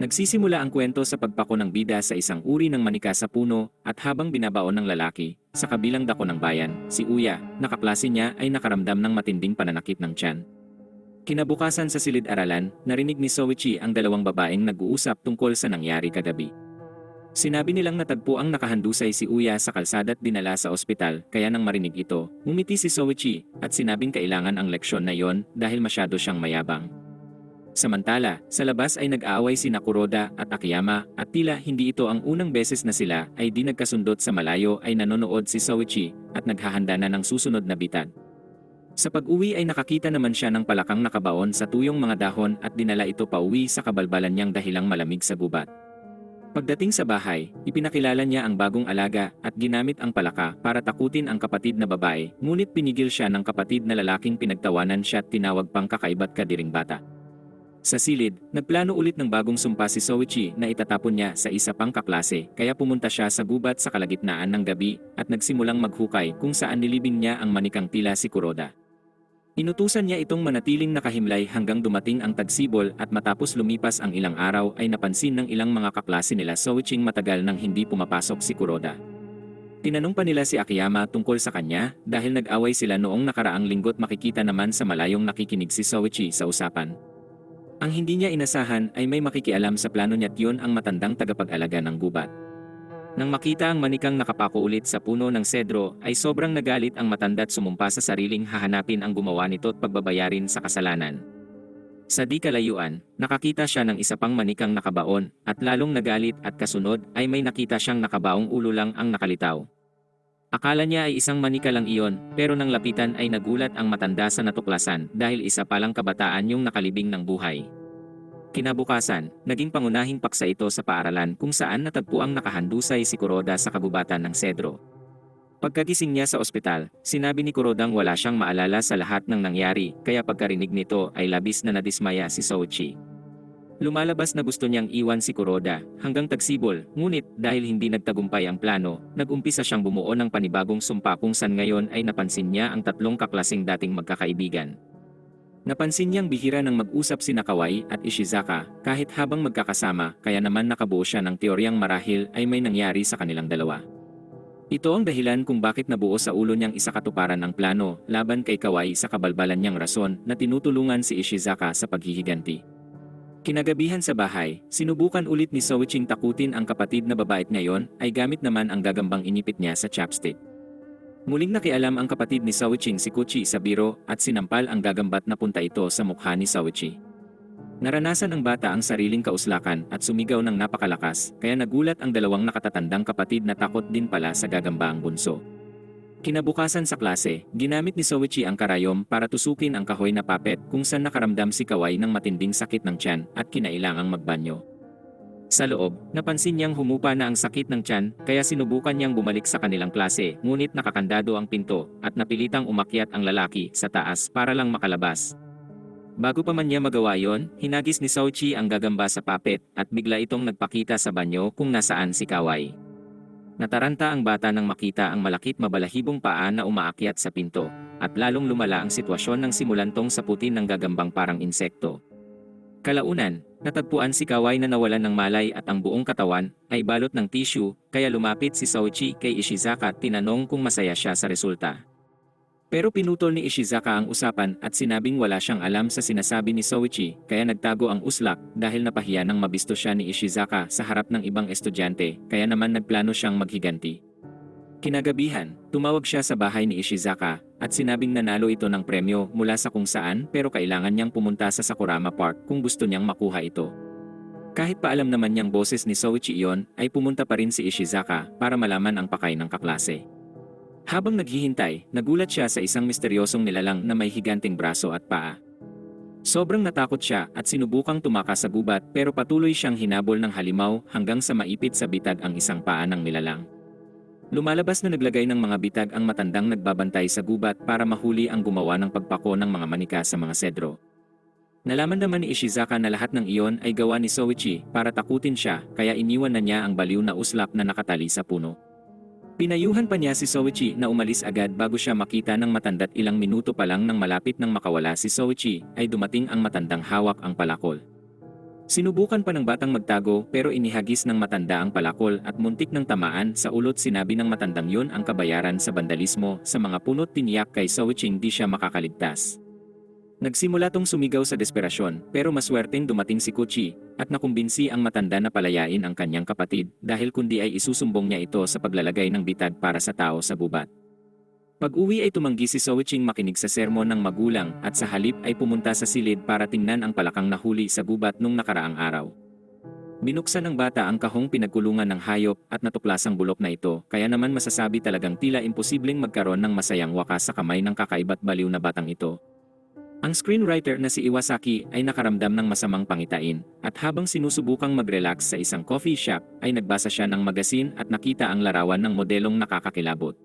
Nagsisimula ang kwento sa pagpako ng bida sa isang uri ng manika sa puno at habang binabaon ng lalaki, sa kabilang dako ng bayan, si Uya, na kaklase niya ay nakaramdam ng matinding pananakit ng tiyan. Kinabukasan sa silid-aralan, narinig ni Soichi ang dalawang babaeng nag-uusap tungkol sa nangyari kagabi. Sinabi nilang natagpo ang nakahandusay si Uya sa kalsada at dinala sa ospital, kaya nang marinig ito, ngumiti si Soichi at sinabing kailangan ang leksyon na yon dahil masyado siyang mayabang. Samantala, sa labas ay nag-aaway si Kuroda at Akiyama at tila hindi ito ang unang beses na sila ay di nagkasundot sa malayo ay nanonood si Soichi at naghahanda na ng susunod na bitag. Sa pag-uwi ay nakakita naman siya ng palakang nakabaon sa tuyong mga dahon at dinala ito pauwi sa kabalbalan niyang dahilang malamig sa gubat. Pagdating sa bahay, ipinakilala niya ang bagong alaga at ginamit ang palaka para takutin ang kapatid na babae, ngunit pinigil siya ng kapatid na lalaking pinagtawanan siya at tinawag pang kakaiba't kadiring bata. Sa silid, nagplano ulit ng bagong sumpa si Soichi na itatapon niya sa isa pang kaklase, kaya pumunta siya sa gubat sa kalagitnaan ng gabi at nagsimulang maghukay kung saan nilibing niya ang manikang tila si Kuroda. Inutusan niya itong manatiling nakahimlay hanggang dumating ang tagsibol at matapos lumipas ang ilang araw ay napansin ng ilang mga kaklase nila Soiching matagal nang hindi pumapasok si Kuroda. Tinanong pa nila si Akiyama tungkol sa kanya dahil nag-away sila noong nakaraang linggo't makikita naman sa malayong nakikinig si Soichi sa usapan. Ang hindi niya inasahan ay may makikialam sa plano niya't yun ang matandang tagapag-alaga ng gubat. Nang makita ang manikang nakapako ulit sa puno ng sedro ay sobrang nagalit ang matanda at sumumpa sa sariling hahanapin ang gumawa nito at pagbabayarin sa kasalanan. Sa di kalayuan, nakakita siya ng isa pang manikang nakabaon at lalong nagalit at kasunod ay may nakita siyang nakabaong ulo lang ang nakalitaw. Akala niya ay isang manika lang iyon pero nang lapitan ay nagulat ang matanda sa natuklasan dahil isa palang kabataan yung nakalibing ng buhay. Kinabukasan, naging pangunahing paksa ito sa paaralan kung saan natagpuang nakahandusay si Kuroda sa kagubatan ng sedro. Pagkagising niya sa ospital, sinabi ni Kurodang wala siyang maalala sa lahat ng nangyari kaya pagkarinig nito ay labis na nadismaya si Soichi. Lumalabas na gusto niyang iwan si Kuroda hanggang tagsibol, ngunit dahil hindi nagtagumpay ang plano, nag-umpisa siyang bumuo ng panibagong sumpa kung saan ngayon ay napansin niya ang tatlong kaklaseng dating magkakaibigan. Napansin niyang bihira ng mag-usap si Kawai at Ishizaka kahit habang magkakasama kaya naman nakabuo siya ng teoryang marahil ay may nangyari sa kanilang dalawa. Ito ang dahilan kung bakit nabuo sa ulo niyang isakatuparan ang plano laban kay Kawai sa kabalbalan niyang rason na tinutulungan si Ishizaka sa paghihiganti. Kinagabihan sa bahay, sinubukan ulit ni Soiching takutin ang kapatid na babae at ngayon ay gamit naman ang gagambang inipit niya sa chopstick. Muling nakialam ang kapatid ni Soiching si Kuchi sa biro at sinampal ang gagambat na punta ito sa mukha ni Soichi. Naranasan ng bata ang sariling kauslakan at sumigaw ng napakalakas kaya nagulat ang dalawang nakatatandang kapatid na takot din pala sa gagamba ang bunso. Kinabukasan sa klase, ginamit ni Soichi ang karayom para tusukin ang kahoy na puppet kung saan nakaramdam si Kawai ng matinding sakit ng tiyan at kinailangang magbanyo. Sa loob, napansin niyang humupa na ang sakit ng tiyan kaya sinubukan niyang bumalik sa kanilang klase ngunit nakakandado ang pinto at napilitang umakyat ang lalaki sa taas para lang makalabas. Bago pa man niya magawa yon, hinagis ni Soichi ang gagamba sa puppet at bigla itong nagpakita sa banyo kung nasaan si Kawai. Nataranta ang bata nang makita ang malakit mabalahibong paa na umaakyat sa pinto at lalong lumala ang sitwasyon nang simulantong saputin ng gagambang parang insekto. Kalaunan, natagpuan si Kawai na nawalan ng malay at ang buong katawan ay balot ng tissue kaya lumapit si Soichi kay Ishizaka at tinanong kung masaya siya sa resulta. Pero pinutol ni Ishizaka ang usapan at sinabing wala siyang alam sa sinasabi ni Soichi kaya nagtago ang uslak dahil napahiya nang mabisto siya ni Ishizaka sa harap ng ibang estudyante kaya naman nagplano siyang maghiganti. Kinagabihan, tumawag siya sa bahay ni Ishizaka at sinabing nanalo ito ng premyo mula sa kung saan pero kailangan niyang pumunta sa Sakurama Park kung gusto niyang makuha ito. Kahit paalam naman niyang boses ni Soichi iyon ay pumunta pa rin si Ishizaka para malaman ang pakay ng kaklase. Habang naghihintay, nagulat siya sa isang misteryosong nilalang na may higanting braso at paa. Sobrang natakot siya at sinubukang tumakas sa gubat pero patuloy siyang hinabol ng halimaw hanggang sa maipit sa bitag ang isang paa ng nilalang. Lumalabas na naglagay ng mga bitag ang matandang nagbabantay sa gubat para mahuli ang gumawa ng pagpako ng mga manika sa mga sedro. Nalaman naman ni Ishizaka na lahat ng iyon ay gawa ni Soichi para takutin siya kaya iniwan na niya ang baliw na uslap na nakatali sa puno. Pinayuhan pa niya si Soichi na umalis agad bago siya makita ng matanda't ilang minuto pa lang nang malapit nang makawala si Soichi ay dumating ang matandang hawak ang palakol. Sinubukan pa ng batang magtago pero inihagis ng matanda ang palakol at muntik ng tamaan sa ulot. Sinabi ng matandang yun ang kabayaran sa bandalismo sa mga punot. Tiniyak kay Sowiching di siya makakaligtas. Nagsimula tong sumigaw sa desperasyon pero maswerteng dumating si Kuchi at nakumbinsi ang matanda na palayain ang kanyang kapatid dahil kundi ay isusumbong niya ito sa paglalagay ng bitad para sa tao sa gubat. Pag-uwi ay tumanggi si Sowiching makinig sa sermon ng magulang at sa halip ay pumunta sa silid para tingnan ang palakang nahuli sa gubat nung nakaraang araw. Binuksan ng bata ang kahong pinagkulungan ng hayop at natuklas ang bulok na ito, kaya naman masasabi talagang tila imposibleng magkaroon ng masayang wakas sa kamay ng kakaiba't baliw na batang ito. Ang screenwriter na si Iwasaki ay nakaramdam ng masamang pangitain at habang sinusubukang mag-relax sa isang coffee shop ay nagbasa siya ng magasin at nakita ang larawan ng modelong nakakakilabot.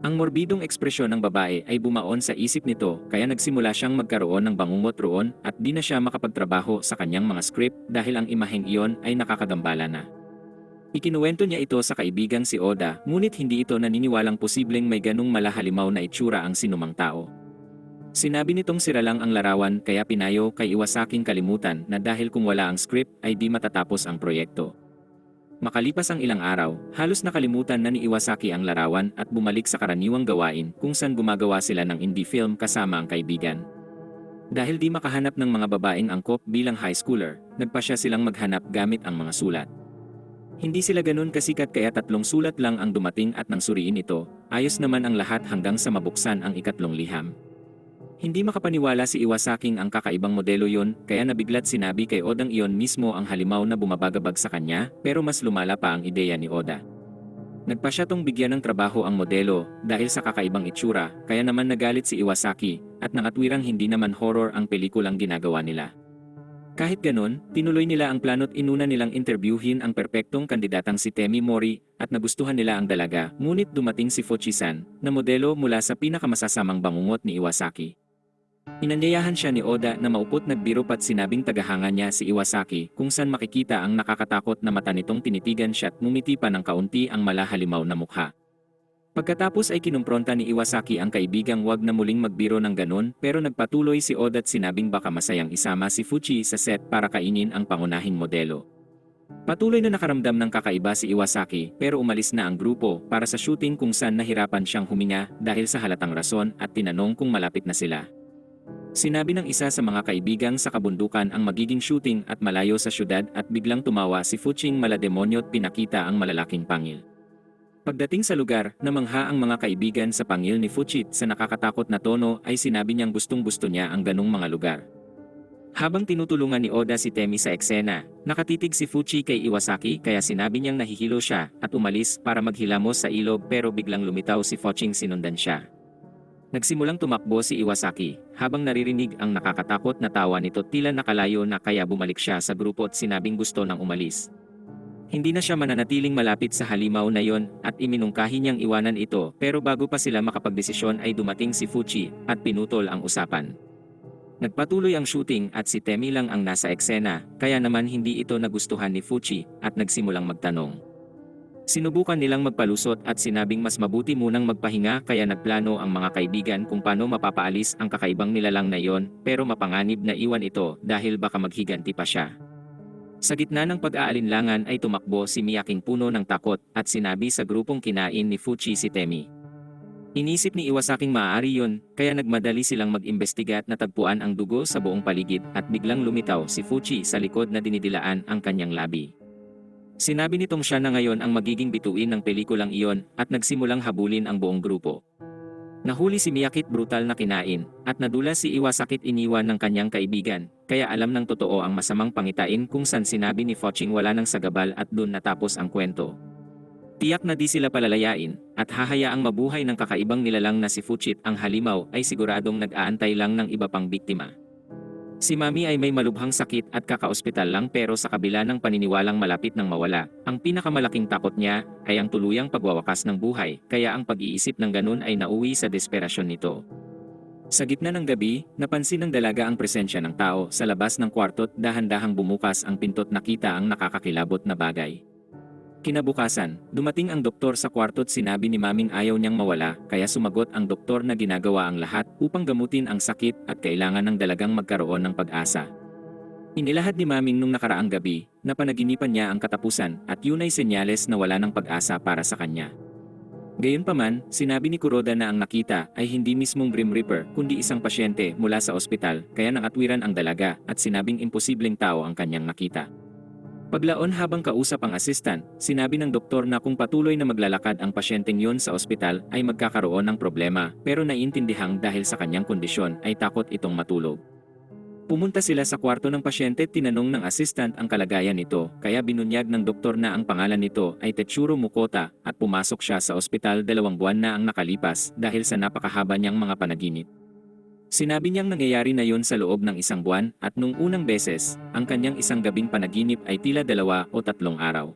Ang morbidong ekspresyon ng babae ay bumaon sa isip nito kaya nagsimula siyang magkaroon ng bangungot roon at di na siya makapagtrabaho sa kanyang mga script dahil ang imaheng iyon ay nakakagambala na. Ikinuwento niya ito sa kaibigang si Oda ngunit hindi ito naniniwalang posibleng may ganung malahalimaw na itsura ang sinumang tao. Sinabi nitong sira lang ang larawan kaya pinayo kay Iwasaking kalimutan na dahil kung wala ang script ay di matatapos ang proyekto. Makalipas ang ilang araw, halos nakalimutan na ni Iwasaki ang larawan at bumalik sa karaniwang gawain kung saan gumagawa sila ng indie film kasama ang kaibigan. Dahil di makahanap ng mga babaeng angkop bilang high schooler, nagpa siya silang maghanap gamit ang mga sulat. Hindi sila ganun kasikat kaya 3 sulat lang ang dumating at nang suriin ito, ayos naman ang lahat hanggang sa mabuksan ang 4 liham. Hindi makapaniwala si Iwasaking ang kakaibang modelo yon kaya nabiglat sinabi kay Odang iyon mismo ang halimaw na bumabagabag sa kanya pero mas lumala pa ang ideya ni Oda. Nagpa siya tong bigyan ng trabaho ang modelo dahil sa kakaibang itsura kaya naman nagalit si Iwasaki at nangatwirang hindi naman horror ang pelikulang ginagawa nila. Kahit ganun, tinuloy nila ang plano't inuna nilang interviewin ang perpektong kandidatang si Temi Mori at nagustuhan nila ang dalaga ngunit dumating si Fuchi-san na modelo mula sa pinakamasasamang bangungot ni Iwasaki. Inanyayahan siya ni Oda na maupot nagbiro pat sinabing tagahanga niya si Iwasaki kung saan makikita ang nakakatakot na mata nitong tinitigan siya at ngumiti pa ng kaunti ang malahalimaw na mukha. Pagkatapos ay kinumpronta ni Iwasaki ang kaibigang wag na muling magbiro ng ganon pero nagpatuloy si Oda at sinabing baka masayang isama si Fuchi sa set para kainin ang pangunahing modelo. Patuloy na nakaramdam ng kakaiba si Iwasaki pero umalis na ang grupo para sa shooting kung saan nahirapan siyang huminga dahil sa halatang rason at tinanong kung malapit na sila. Sinabi ng isa sa mga kaibigang sa kabundukan ang magiging shooting at malayo sa syudad at biglang tumawa si Fuching malademonyo at pinakita ang malalaking pangil. Pagdating sa lugar, namangha ang mga kaibigan sa pangil ni Fuchit sa nakakatakot na tono ay sinabi niyang gustong-gusto niya ang ganung mga lugar. Habang tinutulungan ni Oda si Temi sa eksena, nakatitig si Fuchi kay Iwasaki kaya sinabi niyang nahihilo siya at umalis para maghilamos sa ilog pero biglang lumitaw si Fuching sinundan siya. Nagsimulang tumakbo si Iwasaki, habang naririnig ang nakakatakot na tawa nito tila nakalayo na kaya bumalik siya sa grupo at sinabing gusto nang umalis. Hindi na siya mananatiling malapit sa halimaw na yon at iminungkahi niyang iwanan ito pero bago pa sila makapagdesisyon ay dumating si Fuchi at pinutol ang usapan. Nagpatuloy ang shooting at si Temi lang ang nasa eksena kaya naman hindi ito nagustuhan ni Fuchi at nagsimulang magtanong. Sinubukan nilang magpalusot at sinabing mas mabuti munang magpahinga kaya nagplano ang mga kaibigan kung paano mapapaalis ang kakaibang nilalang na iyon pero mapanganib na iwan ito dahil baka maghiganti pa siya. Sa gitna ng pag-aalinlangan ay tumakbo si Miyaking puno ng takot at sinabi sa grupong kinain ni Fuchi si Temi. Inisip ni Iwasaking maaari yun kaya nagmadali silang mag-imbestiga at natagpuan ang dugo sa buong paligid at biglang lumitaw si Fuchi sa likod na dinidilaan ang kanyang labi. Sinabi nitong siya na ngayon ang magiging bituin ng pelikulang iyon at nagsimulang habulin ang buong grupo. Nahuli si Miyakit brutal na kinain at nadulas si Iwasakit iniwan ng kanyang kaibigan kaya alam ng totoo ang masamang pangitain kung saan sinabi ni Fuching wala ng sagabal at dun natapos ang kwento. Tiyak na di sila palalayain at hahayaang mabuhay ng kakaibang nilalang na si Fuchit ang halimaw ay siguradong nag-aantay lang ng iba pang biktima. Si Mami ay may malubhang sakit at kakaospital lang pero sa kabila ng paniniwalang malapit ng mawala, ang pinakamalaking takot niya ay ang tuluyang pagwawakas ng buhay kaya ang pag-iisip ng ganun ay nauwi sa desperasyon nito. Sa gitna ng gabi, napansin ng dalaga ang presensya ng tao sa labas ng kwarto't dahan-dahang bumukas ang pinto't nakita ang nakakakilabot na bagay. Kinabukasan, dumating ang doktor sa kwarto't sinabi ni Maming ayaw niyang mawala kaya sumagot ang doktor na ginagawa ang lahat upang gamutin ang sakit at kailangan ng dalagang magkaroon ng pag-asa. Inilahad ni Maming nung nakaraang gabi na panaginipan niya ang katapusan at yun ay senyales na wala ng pag-asa para sa kanya. Gayunpaman, sinabi ni Kuroda na ang nakita ay hindi mismong Grim Reaper kundi isang pasyente mula sa ospital kaya nangatwiran ang dalaga at sinabing imposibleng tao ang kanyang nakita. Paglaon habang kausap ang assistant, sinabi ng doktor na kung patuloy na maglalakad ang pasyenteng yon sa ospital ay magkakaroon ng problema pero naiintindihang dahil sa kanyang kondisyon ay takot itong matulog. Pumunta sila sa kwarto ng pasyente, tinanong ng assistant ang kalagayan nito, kaya binunyag ng doktor na ang pangalan nito ay Tetsuro Mukota at pumasok siya sa ospital 2 buwan na ang nakalipas dahil sa napakahaba niyang mga panaginip. Sinabi niyang nangyayari na yon sa loob ng 1 buwan at nung unang beses, ang kanyang isang gabing panaginip ay tila 2 o 3 araw.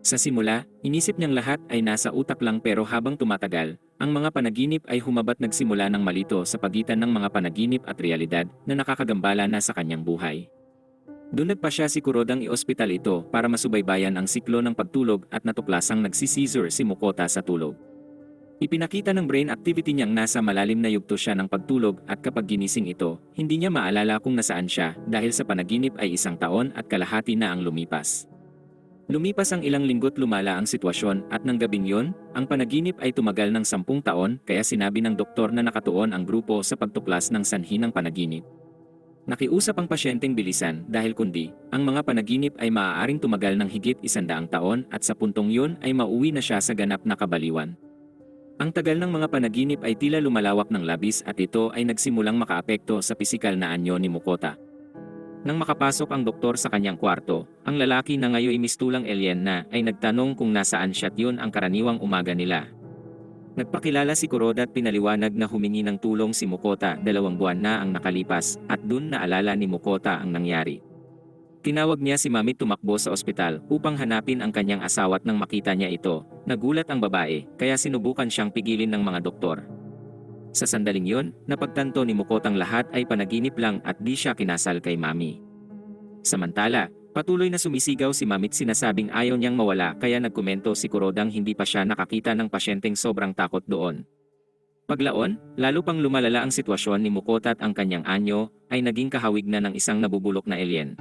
Sa simula, inisip niyang lahat ay nasa utak lang pero habang tumatagal, ang mga panaginip ay humabat nagsimula ng malito sa pagitan ng mga panaginip at realidad na nakakagambala na sa kanyang buhay. Doon nagpasya si Kurodang i-ospital ito para masubaybayan ang siklo ng pagtulog at natuklasang nagsiseizure si Mukota sa tulog. Ipinakita ng brain activity niyang nasa malalim na yugto siya ng pagtulog at kapag ginising ito, hindi niya maalala kung nasaan siya dahil sa panaginip ay 1 taon at kalahati na ang lumipas. Lumipas ang ilang linggo't lumala ang sitwasyon at ng gabing yon, ang panaginip ay tumagal ng 10 taon kaya sinabi ng doktor na nakatuon ang grupo sa pagtuklas ng sanhi ng panaginip. Nakiusap ang pasyenteng bilisan dahil kundi, ang mga panaginip ay maaaring tumagal ng higit 100 taon at sa puntong yon ay mauwi na siya sa ganap na kabaliwan. Ang tagal ng mga panaginip ay tila lumalawak ng labis at ito ay nagsimulang makaapekto sa pisikal na anyo ni Mukota. Nang makapasok ang doktor sa kanyang kwarto, ang lalaki na ngayon mistulang alien na ay nagtanong kung nasaan siya at yun ang karaniwang umaga nila. Nagpakilala si Kuroda at pinaliwanag na humingi ng tulong si Mukota 2 buwan na ang nakalipas at dun naalala ni Mukota ang nangyari. Tinawag niya si Mami tumakbo sa ospital upang hanapin ang kanyang asawa at nang makita niya ito, nagulat ang babae kaya sinubukan siyang pigilin ng mga doktor. Sa sandaling yon, napagtanto ni Mukotang lahat ay panaginip lang at di siya kinasal kay Mami. Samantala, patuloy na sumisigaw si Mami at sinasabing ayaw niyang mawala kaya nagkomento si Kurodang hindi pa siya nakakita ng pasyenteng sobrang takot doon. Paglaon, lalo pang lumalala ang sitwasyon ni Mukota at ang kanyang anyo ay naging kahawig na ng isang nabubulok na alien.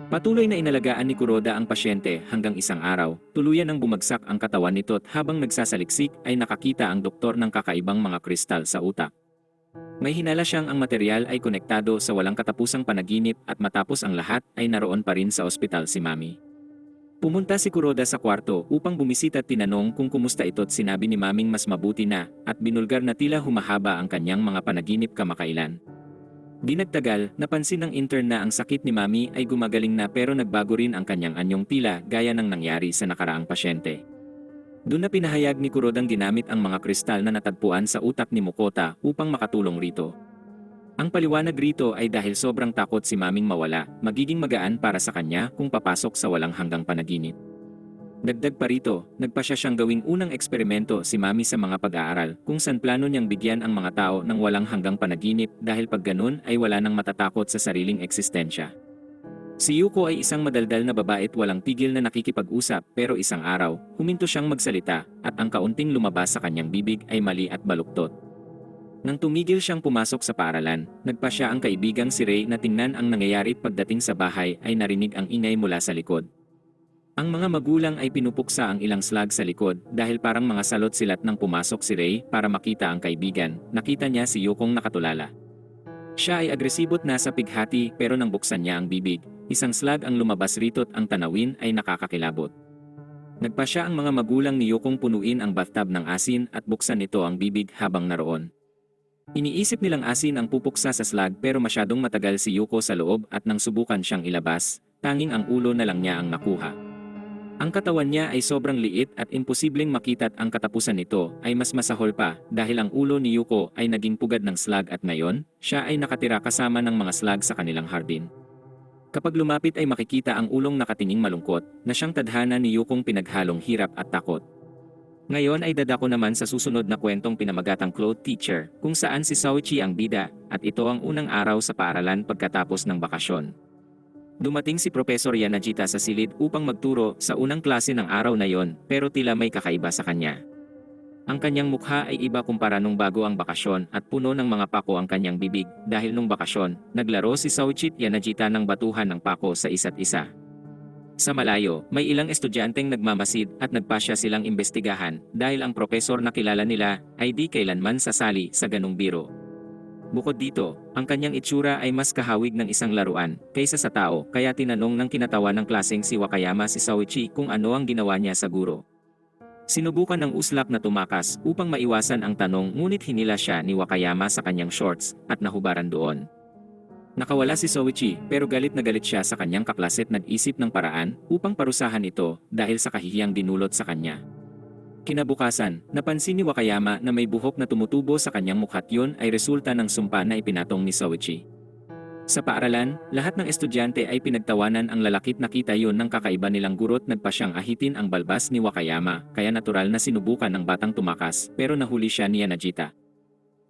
Patuloy na inalagaan ni Kuroda ang pasyente hanggang 1 araw, tuluyan nang bumagsak ang katawan nito at habang nagsasaliksik ay nakakita ang doktor ng kakaibang mga kristal sa utak. May hinala siyang ang material ay konektado sa walang katapusang panaginip at matapos ang lahat ay naroon pa rin sa ospital si Mami. Pumunta si Kuroda sa kwarto upang bumisita at tinanong kung kumusta ito at sinabi ni Maming mas mabuti na at binulgar na tila humahaba ang kanyang mga panaginip kamakailan. Di nagtagal, napansin ng intern na ang sakit ni Mami ay gumagaling na pero nagbago rin ang kanyang anyong tila gaya ng nangyari sa nakaraang pasyente. Doon na pinahayag ni Kurodang ginamit ang mga kristal na natagpuan sa utak ni Mukota upang makatulong rito. Ang paliwanag rito ay dahil sobrang takot si Maming mawala, magiging magaan para sa kanya kung papasok sa walang hanggang panaginip. Dagdag pa rito, nagpasya siyang gawing unang eksperimento si Mami sa mga pag-aaral kung saan plano niyang bigyan ang mga tao ng walang hanggang panaginip dahil pag ganun ay wala nang matatakot sa sariling eksistensya. Si Yuko ay isang madaldal na babae at walang tigil na nakikipag-usap pero isang araw, huminto siyang magsalita at ang kaunting lumabas sa kanyang bibig ay mali at baluktot. Nang tumigil siyang pumasok sa paaralan, nagpasya ang kaibigang si Ray na tingnan ang nangyayari at pagdating sa bahay ay narinig ang ingay mula sa likod. Ang mga magulang ay pinupuksa ang ilang slag sa likod dahil parang mga salot silat nang pumasok si Ray para makita ang kaibigan, nakita niya si Yukong nakatulala. Siya ay agresibot nasa pighati pero nang buksan niya ang bibig, isang slag ang lumabas rito at ang tanawin ay nakakakilabot. Nagpasya ang mga magulang ni Yukong punuin ang bathtub ng asin at buksan nito ang bibig habang naroon. Iniisip nilang asin ang pupuksa sa slag pero masyadong matagal si Yuko sa loob at nang subukan siyang ilabas, tanging ang ulo na lang niya ang nakuha. Ang katawan niya ay sobrang liit at imposibleng makita at ang katapusan nito ay mas masahol pa dahil ang ulo ni Yuko ay naging pugad ng slag at ngayon, siya ay nakatira kasama ng mga slag sa kanilang hardin. Kapag lumapit ay makikita ang ulong nakatinging malungkot na siyang tadhana ni Yukong pinaghalong hirap at takot. Ngayon ay dadako naman sa susunod na kwentong pinamagatang Cloud Teacher kung saan si Soichi ang bida at ito ang unang araw sa paaralan pagkatapos ng bakasyon. Dumating si Professor Yanagita sa silid upang magturo sa unang klase ng araw na yon pero tila may kakaiba sa kanya. Ang kanyang mukha ay iba kumpara nung bago ang bakasyon at puno ng mga pako ang kanyang bibig dahil nung bakasyon, naglaro si Soichi at Yanagita ng batuhan ng pako sa isa't isa. Sa malayo, may ilang estudyanteng nagmamasid at nagpasya silang imbestigahan dahil ang propesor na kilala nila ay di kailanman sasali sa ganung biro. Bukod dito, ang kanyang itsura ay mas kahawig ng isang laruan kaysa sa tao kaya tinanong ng kinatawa ng klaseng si Wakayama si Soichi kung ano ang ginawa niya sa guro. Sinubukan ng uslak na tumakas upang maiwasan ang tanong ngunit hinila siya ni Wakayama sa kanyang shorts at nahubaran doon. Nakawala si Soichi pero galit na galit siya sa kanyang kaklase at nag-isip ng paraan upang parusahan ito dahil sa kahihiyang dinulot sa kanya. Kinabukasan, napansin ni Wakayama na may buhok na tumutubo sa kanyang mukha at yun ay resulta ng sumpa na ipinatong ni Soichi. Sa paaralan, lahat ng estudyante ay pinagtawanan ang lalakit nakita yun ng kakaiba nilang guro at nagpa siyang ahitin ang balbas ni Wakayama kaya natural na sinubukan ng batang tumakas pero nahuli siya ni Yanagita.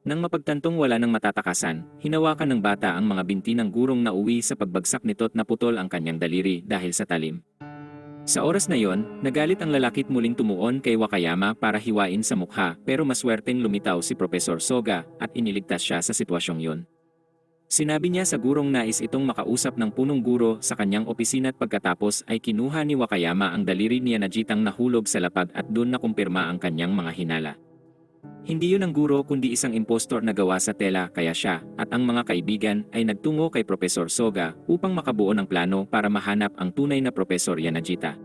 Nang mapagtantong wala ng matatakasan, hinawakan ng bata ang mga binti ng gurong na uwi sa pagbagsak nito at naputol ang kanyang daliri dahil sa talim. Sa oras na yon, nagalit ang lalakit muling tumuon kay Wakayama para hiwain sa mukha pero maswerteng lumitaw si Profesor Soga at iniligtas siya sa sitwasyong yon. Sinabi niya sa gurong nais itong makausap ng punong guro sa kanyang opisina at pagkatapos ay kinuha ni Wakayama ang daliri ni Yanagitang nahulog sa lapag at doon nakumpirma ang kanyang mga hinala. Hindi yun ang guro kundi isang impostor na gawa sa tela kaya siya at ang mga kaibigan ay nagtungo kay Profesor Soga upang makabuo ng plano para mahanap ang tunay na Profesor Yanagita.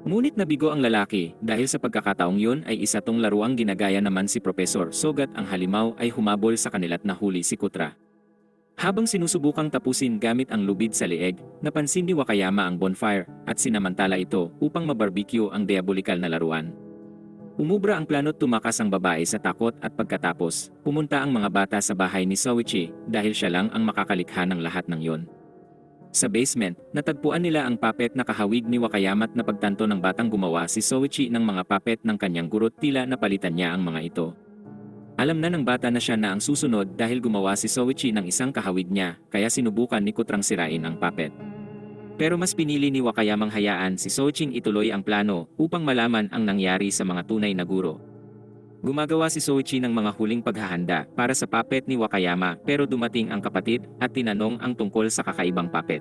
Ngunit nabigo ang lalaki dahil sa pagkakataong yun ay isa tong laruang ginagaya naman si Profesor Soga at ang halimaw ay humabol sa kanila't nahuli si Kutra. Habang sinusubukang tapusin gamit ang lubid sa leeg, napansin ni Wakayama ang bonfire at sinamantala ito upang mabarbecue ang diabolikal na laruan. Umubra ang plano't tumakas ang babae sa takot at pagkatapos, pumunta ang mga bata sa bahay ni Soichi dahil siya lang ang makakalikha ng lahat ng yon. Sa basement, natagpuan nila ang puppet na kahawig ni Wakayama at napagtanto ng batang gumawa si Soichi ng mga puppet ng kanyang guro tila napalitan niya ang mga ito. Alam na ng bata na siya na ang susunod dahil gumawa si Soichi ng isang kahawig niya kaya sinubukan ni Kutrang sirain ang puppet. Pero mas pinili ni Wakayamang hayaan si Soiching ituloy ang plano upang malaman ang nangyari sa mga tunay na guro. Gumagawa si Soichi ng mga huling paghahanda para sa puppet ni Wakayama pero dumating ang kapatid at tinanong ang tungkol sa kakaibang puppet.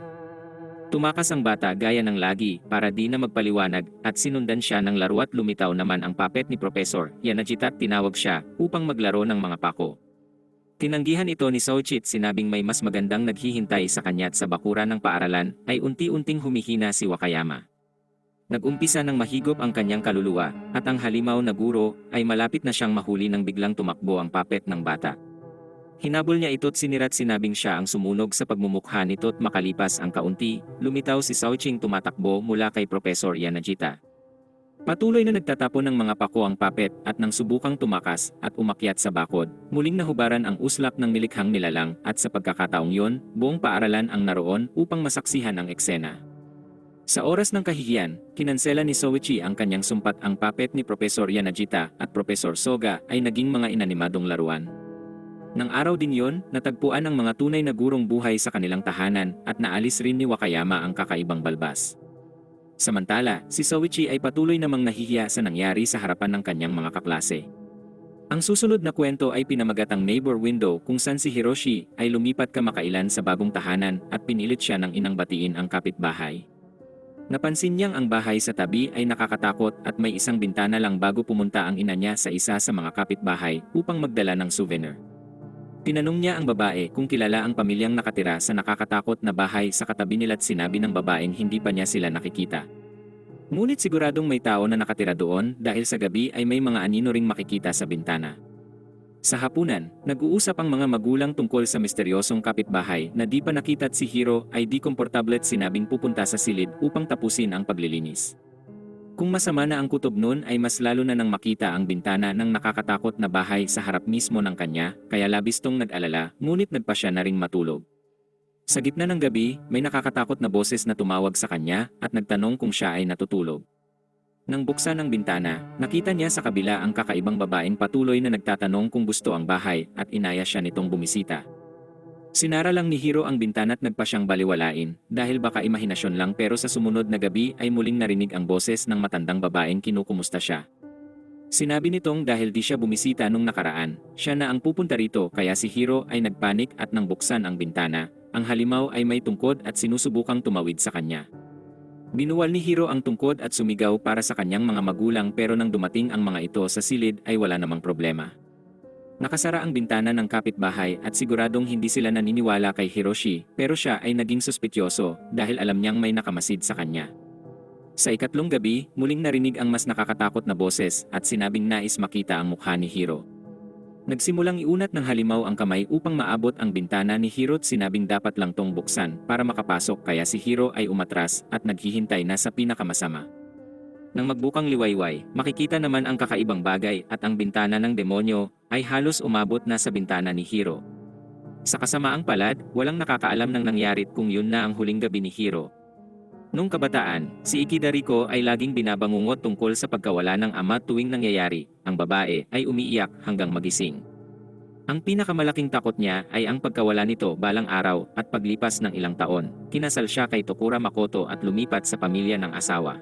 Tumakas ang bata gaya ng lagi para di na magpaliwanag at sinundan siya ng laro at lumitaw naman ang puppet ni Profesor Yanagita at tinawag siya upang maglaro ng mga pako. Tinanggihan ito ni Soichi at sinabing may mas magandang naghihintay sa kanya at sa bakuran ng paaralan ay unti-unting humihina si Wakayama. Nag-umpisa ng mahigop ang kanyang kaluluwa at ang halimaw na guro ay malapit na siyang mahuli nang biglang tumakbo ang puppet ng bata. Hinabol niya ito at sinirat sinabing siya ang sumunog sa pagmumukha nito at makalipas ang kaunti, lumitaw si Soiching tumatakbo mula kay Profesor Yanagita. Patuloy na nagtatapon ng mga pako ang puppet at nang subukang tumakas at umakyat sa bakod, muling nahubaran ang uslap ng nilikhang nilalang at sa pagkakataong yon, buong paaralan ang naroon upang masaksihan ang eksena. Sa oras ng kahihiyan, kinansela ni Soichi ang kanyang sumpat ang puppet ni Profesor Yanagita at Profesor Soga ay naging mga inanimadong laruan. Nang araw din yon, natagpuan ang mga tunay na gurong buhay sa kanilang tahanan at naalis rin ni Wakayama ang kakaibang balbas. Samantala, si Soichi ay patuloy namang nahihiya sa nangyari sa harapan ng kanyang mga kaklase. Ang susunod na kwento ay pinamagatang Neighbor Window kung saan si Hiroshi ay lumipat kamakailan sa bagong tahanan at pinilit siya ng inang batiin ang kapitbahay. Napansin niyang ang bahay sa tabi ay nakakatakot at may isang bintana lang bago pumunta ang ina niya sa isa sa mga kapitbahay upang magdala ng souvenir. Tinanong niya ang babae kung kilala ang pamilyang nakatira sa nakakatakot na bahay sa katabi nila at sinabi ng babaeng hindi pa niya sila nakikita. Ngunit siguradong may tao na nakatira doon dahil sa gabi ay may mga anino ring makikita sa bintana. Sa hapunan, nag-uusap ang mga magulang tungkol sa misteryosong kapitbahay na di pa nakita at si Hiro ay di komportable at sinabing pupunta sa silid upang tapusin ang paglilinis. Kung masama na ang kutob nun ay mas lalo na nang makita ang bintana ng nakakatakot na bahay sa harap mismo ng kanya, kaya labis tong nag-alala, ngunit nagpa siya na ring matulog. Sa gitna ng gabi, may nakakatakot na boses na tumawag sa kanya at nagtanong kung siya ay natutulog. Nang buksan ang bintana, nakita niya sa kabila ang kakaibang babaeng patuloy na nagtatanong kung gusto ang bahay at inaya siya nitong bumisita. Sinara lang ni Hiro ang bintana at nagpa siyang baliwalain dahil baka imahinasyon lang pero sa sumunod na gabi ay muling narinig ang boses ng matandang babaeng kinukumusta siya. Sinabi nitong dahil di siya bumisita nung nakaraan, siya na ang pupunta rito kaya si Hiro ay nagpanik at nang buksan ang bintana. Ang halimaw ay may tungkod at sinusubukang tumawid sa kanya. Binuwal ni Hiro ang tungkod at sumigaw para sa kanyang mga magulang pero nang dumating ang mga ito sa silid ay wala namang problema. Nakasara ang bintana ng kapitbahay at siguradong hindi sila naniniwala kay Hiroshi pero siya ay naging suspityoso dahil alam niyang may nakamasid sa kanya. Sa ikatlong gabi, muling narinig ang mas nakakatakot na boses at sinabing nais makita ang mukha ni Hiro. Nagsimulang iunat ng halimaw ang kamay upang maabot ang bintana ni Hiro at sinabing dapat lang tong buksan para makapasok kaya si Hiro ay umatras at naghihintay na sa pinakamasama. Nang magbukang liwayway, makikita naman ang kakaibang bagay at ang bintana ng demonyo ay halos umabot na sa bintana ni Hiro. Sa kasamaang palad, walang nakakaalam ng nangyari kung yun na ang huling gabi ni Hiro. Nung kabataan, si Ikeda Riko ay laging binabangungot tungkol sa pagkawala ng ama tuwing nangyayari, ang babae ay umiiyak hanggang magising. Ang pinakamalaking takot niya ay ang pagkawala nito balang araw at paglipas ng ilang taon, kinasal siya kay Tokura Makoto at lumipat sa pamilya ng asawa.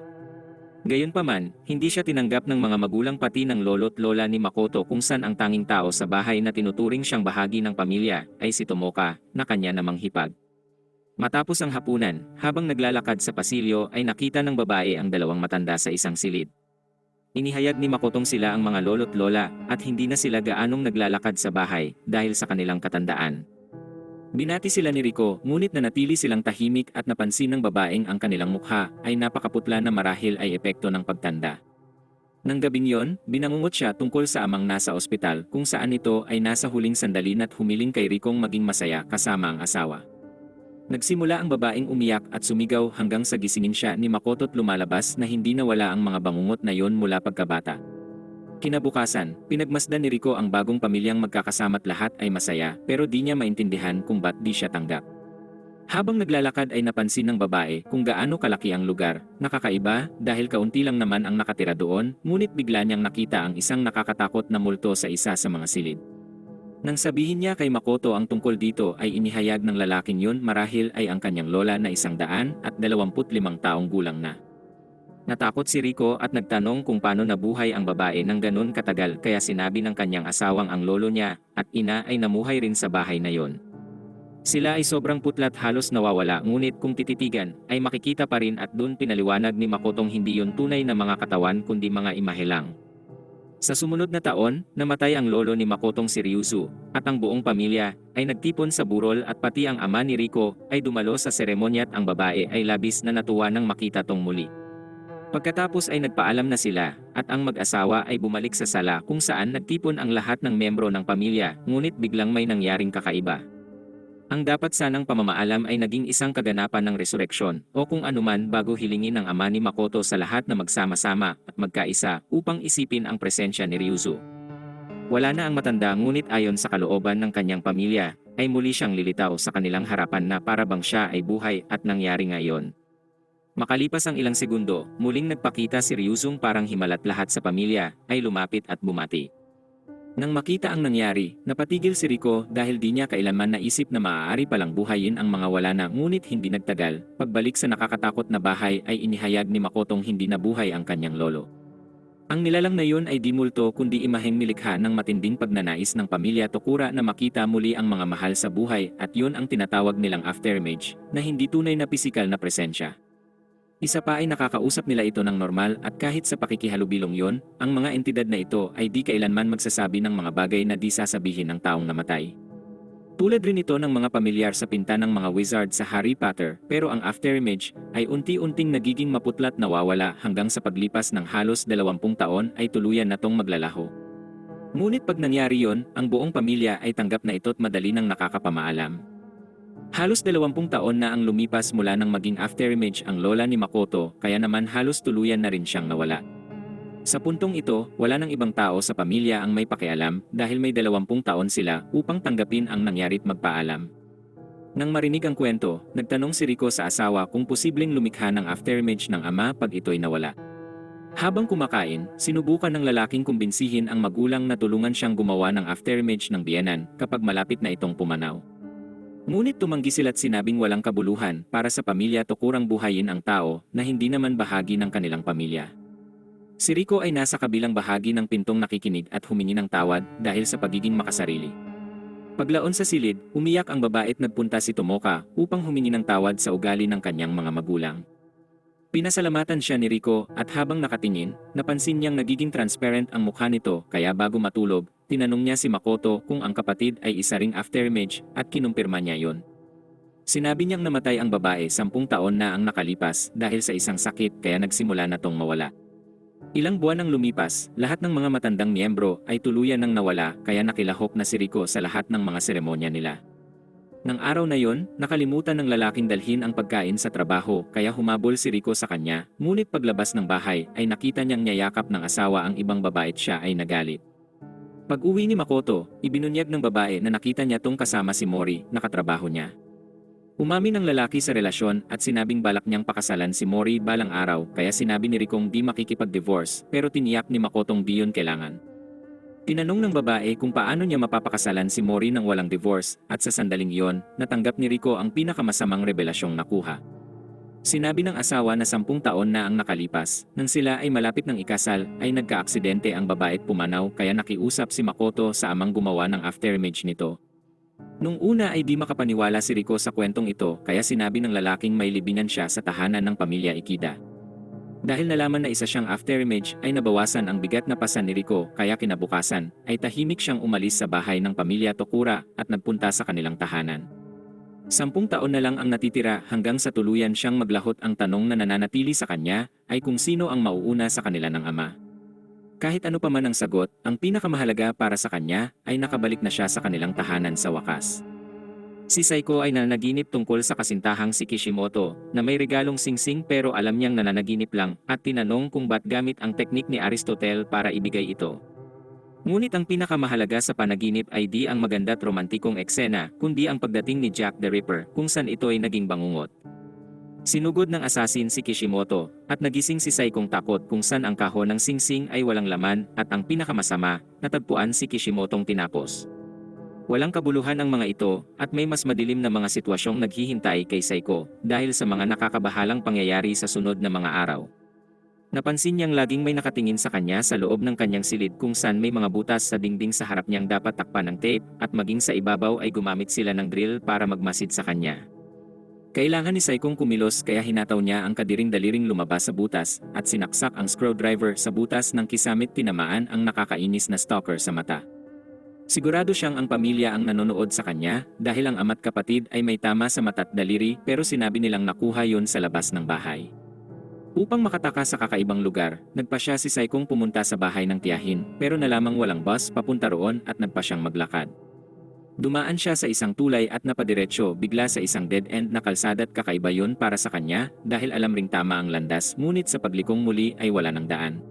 Gayunpaman, hindi siya tinanggap ng mga magulang pati ng lolo't lola ni Makoto kung saan ang tanging tao sa bahay na tinuturing siyang bahagi ng pamilya ay si Tomoka, na kanya namang hipag. Matapos ang hapunan, habang naglalakad sa pasilyo ay nakita ng babae ang dalawang matanda sa isang silid. Inihayag ni Makotong sila ang mga lolo't lola at hindi na sila gaanong naglalakad sa bahay dahil sa kanilang katandaan. Binati sila ni Riko ngunit nanatili silang tahimik at napansin ng babaeng ang kanilang mukha ay napakaputla na marahil ay epekto ng pagtanda. Nang gabing yon, binangungot siya tungkol sa amang nasa ospital kung saan ito ay nasa huling sandali at humiling kay Rikong maging masaya kasama ang asawa. Nagsimula ang babaeng umiyak at sumigaw hanggang sa gisingin siya ni Makoto't lumalabas na hindi nawala ang mga bangungot na yon mula pagkabata. Kinabukasan, pinagmasdan ni Riko ang bagong pamilyang magkakasama't lahat ay masaya pero di niya maintindihan kung ba't di siya tanggap. Habang naglalakad ay napansin ng babae kung gaano kalaki ang lugar, nakakaiba dahil kaunti lang naman ang nakatira doon, ngunit bigla niyang nakita ang isang nakakatakot na multo sa isa sa mga silid. Nang sabihin niya kay Makoto ang tungkol dito ay inihayag ng lalaking yun marahil ay ang kanyang lola na 125 taong gulang na. Natakot si Riko at nagtanong kung paano nabuhay ang babae ng ganun katagal kaya sinabi ng kanyang asawang ang lolo niya at ina ay namuhay rin sa bahay na yon. Sila ay sobrang putla't halos nawawala ngunit kung tititigan ay makikita pa rin at dun pinaliwanag ni Makotong hindi yon tunay na mga katawan kundi mga imahe lang. Sa sumunod na taon, namatay ang lolo ni Makotong si Ryuzu, at ang buong pamilya ay nagtipon sa burol at pati ang ama ni Riko ay dumalo sa seremonya at ang babae ay labis na natuwa nang makita tong muli. Pagkatapos ay nagpaalam na sila at ang mag-asawa ay bumalik sa sala kung saan nagtipon ang lahat ng membro ng pamilya ngunit biglang may nangyaring kakaiba. Ang dapat sanang pamamaalam ay naging isang kaganapan ng resureksyon o kung anuman bago hilingin ng ama ni Makoto sa lahat na magsama-sama at magkaisa upang isipin ang presensya ni Ryuzu. Wala na ang matanda ngunit ayon sa kalooban ng kanyang pamilya ay muli siyang lilitaw sa kanilang harapan na para bang siya ay buhay at nangyari ngayon. Makalipas ang ilang segundo, muling nagpakita si Ryuzung parang himalat lahat sa pamilya ay lumapit at bumati. Nang makita ang nangyari, napatigil si Riko dahil di niya kailanman naisip na maaari palang buhayin ang mga wala na ngunit hindi nagtagal. Pagbalik sa nakakatakot na bahay ay inihayag ni Makotong hindi nabuhay ang kanyang lolo. Ang nilalang na yun ay di multo kundi imaheng nilikha ng matinding pagnanais ng pamilya Tokura na makita muli ang mga mahal sa buhay at yun ang tinatawag nilang afterimage na hindi tunay na pisikal na presensya. Isa pa ay nakakausap nila ito ng normal at kahit sa pakikihalubilong yon, ang mga entidad na ito ay di kailanman magsasabi ng mga bagay na di sasabihin ng taong namatay. Tulad rin ito ng mga pamilyar sa pinta ng mga wizard sa Harry Potter pero ang afterimage ay unti-unting nagiging maputla't nawawala hanggang sa paglipas ng halos 20 taon ay tuluyan na tong maglalaho. Ngunit pag nangyari yon, ang buong pamilya ay tanggap na ito't madali nang nakakapamaalam. Halos 20 taon na ang lumipas mula nang maging afterimage ang lola ni Makoto kaya naman halos tuluyan na rin siyang nawala. Sa puntong ito, wala nang ibang tao sa pamilya ang may pakialam dahil may 20 taon sila upang tanggapin ang nangyarit magpaalam. Nang marinig ang kwento, nagtanong si Riko sa asawa kung posibleng lumikha ng afterimage ng ama pag ito'y nawala. Habang kumakain, sinubukan ng lalaking kumbinsihin ang magulang na tulungan siyang gumawa ng afterimage ng biyenan kapag malapit na itong pumanaw. Ngunit tumanggi sila't sinabing walang kabuluhan para sa pamilya Tokurang buhayin ang tao na hindi naman bahagi ng kanilang pamilya. Si Rico ay nasa kabilang bahagi ng pintong nakikinig at humingi ng tawad dahil sa pagiging makasarili. Paglaon sa silid, umiyak ang babae at nagpunta si Tomoka upang humingi ng tawad sa ugali ng kanyang mga magulang. Pinasalamatan siya ni Rico at habang nakatingin, napansin niyang nagiging transparent ang mukha nito kaya bago matulog, tinanong niya si Makoto kung ang kapatid ay isa ring afterimage at kinumpirma niya yon. Sinabi niyang namatay ang babae 10 taon na ang nakalipas dahil sa isang sakit kaya nagsimula na tong mawala. Ilang buwan nang lumipas, lahat ng mga matandang miyembro ay tuluyan nang nawala kaya nakilahok na si Rico sa lahat ng mga seremonya nila. Nang araw na yon, nakalimutan ng lalaking dalhin ang pagkain sa trabaho kaya humabol si Rico sa kanya, ngunit paglabas ng bahay ay nakita niyang niyayakap ng asawa ang ibang babae at siya ay nagalit. Pag-uwi ni Makoto, ibinunyag ng babae na nakita niya tong kasama si Mori na katrabaho niya. Umamin ng lalaki sa relasyon at sinabing balak niyang pakasalan si Mori balang araw kaya sinabi ni Ricong di makikipag-divorce pero tiniyak ni Makotong di yun kailangan. Tinanong ng babae kung paano niya mapapakasalan si Mori nang walang divorce at sa sandaling iyon, natanggap ni Rico ang pinakamasamang revelasyong nakuha. Sinabi ng asawa na 10 taon na ang nakalipas, nang sila ay malapit ng ikasal ay nagka-aksidente ang babae at pumanaw kaya nakiusap si Makoto sa amang gumawa ng afterimage nito. Nung una ay di makapaniwala si Rico sa kwentong ito kaya sinabi ng lalaking may libingan siya sa tahanan ng pamilya Ikeda. Dahil nalaman na isa siyang afterimage ay nabawasan ang bigat na pasan ni Rico kaya kinabukasan ay tahimik siyang umalis sa bahay ng pamilya Tokura at nagpunta sa kanilang tahanan. 10 taon na lang ang natitira hanggang sa tuluyan siyang maglahot ang tanong na nananatili sa kanya ay kung sino ang mauuna sa kanila ng ama. Kahit ano pa man ang sagot, ang pinakamahalaga para sa kanya ay nakabalik na siya sa kanilang tahanan sa wakas. Si Saiko ay nananaginip tungkol sa kasintahang si Kishimoto na may regalong singsing pero alam niyang nananaginip lang at tinanong kung ba't gamit ang teknik ni Aristotle para ibigay ito. Ngunit ang pinakamahalaga sa panaginip ay di ang maganda at romantikong eksena kundi ang pagdating ni Jack the Ripper kung saan ito ay naging bangungot. Sinugod ng asasin si Kishimoto at nagising si Saikong takot kung saan ang kahon ng singsing ay walang laman at ang pinakamasama, natagpuan si Kishimotong tinapos. Walang kabuluhan ang mga ito at may mas madilim na mga sitwasyong naghihintay kay Saiko dahil sa mga nakakabahalang pangyayari sa sunod na mga araw. Napansin niyang laging may nakatingin sa kanya sa loob ng kanyang silid kung saan may mga butas sa dingding sa harap niyang dapat takpan ng tape at maging sa ibabaw ay gumamit sila ng drill para magmasid sa kanya. Kailangan ni Saikong kumilos kaya hinataw niya ang kadiring daliring lumabas sa butas at sinaksak ang screwdriver sa butas ng kisamit tinamaan ang nakakainis na stalker sa mata. Sigurado siyang ang pamilya ang nanonood sa kanya dahil ang ama't kapatid ay may tama sa mata't daliri pero sinabi nilang nakuha yon sa labas ng bahay. Upang makataka sa kakaibang lugar, nagpa siya si Saikong pumunta sa bahay ng tiyahin pero nalamang walang bus papunta roon at nagpa siyang maglakad. Dumaan siya sa isang tulay at napadiretso bigla sa isang dead-end na kalsada at kakaiba yon para sa kanya dahil alam ring tama ang landas ngunit sa paglikong muli ay wala ng daan.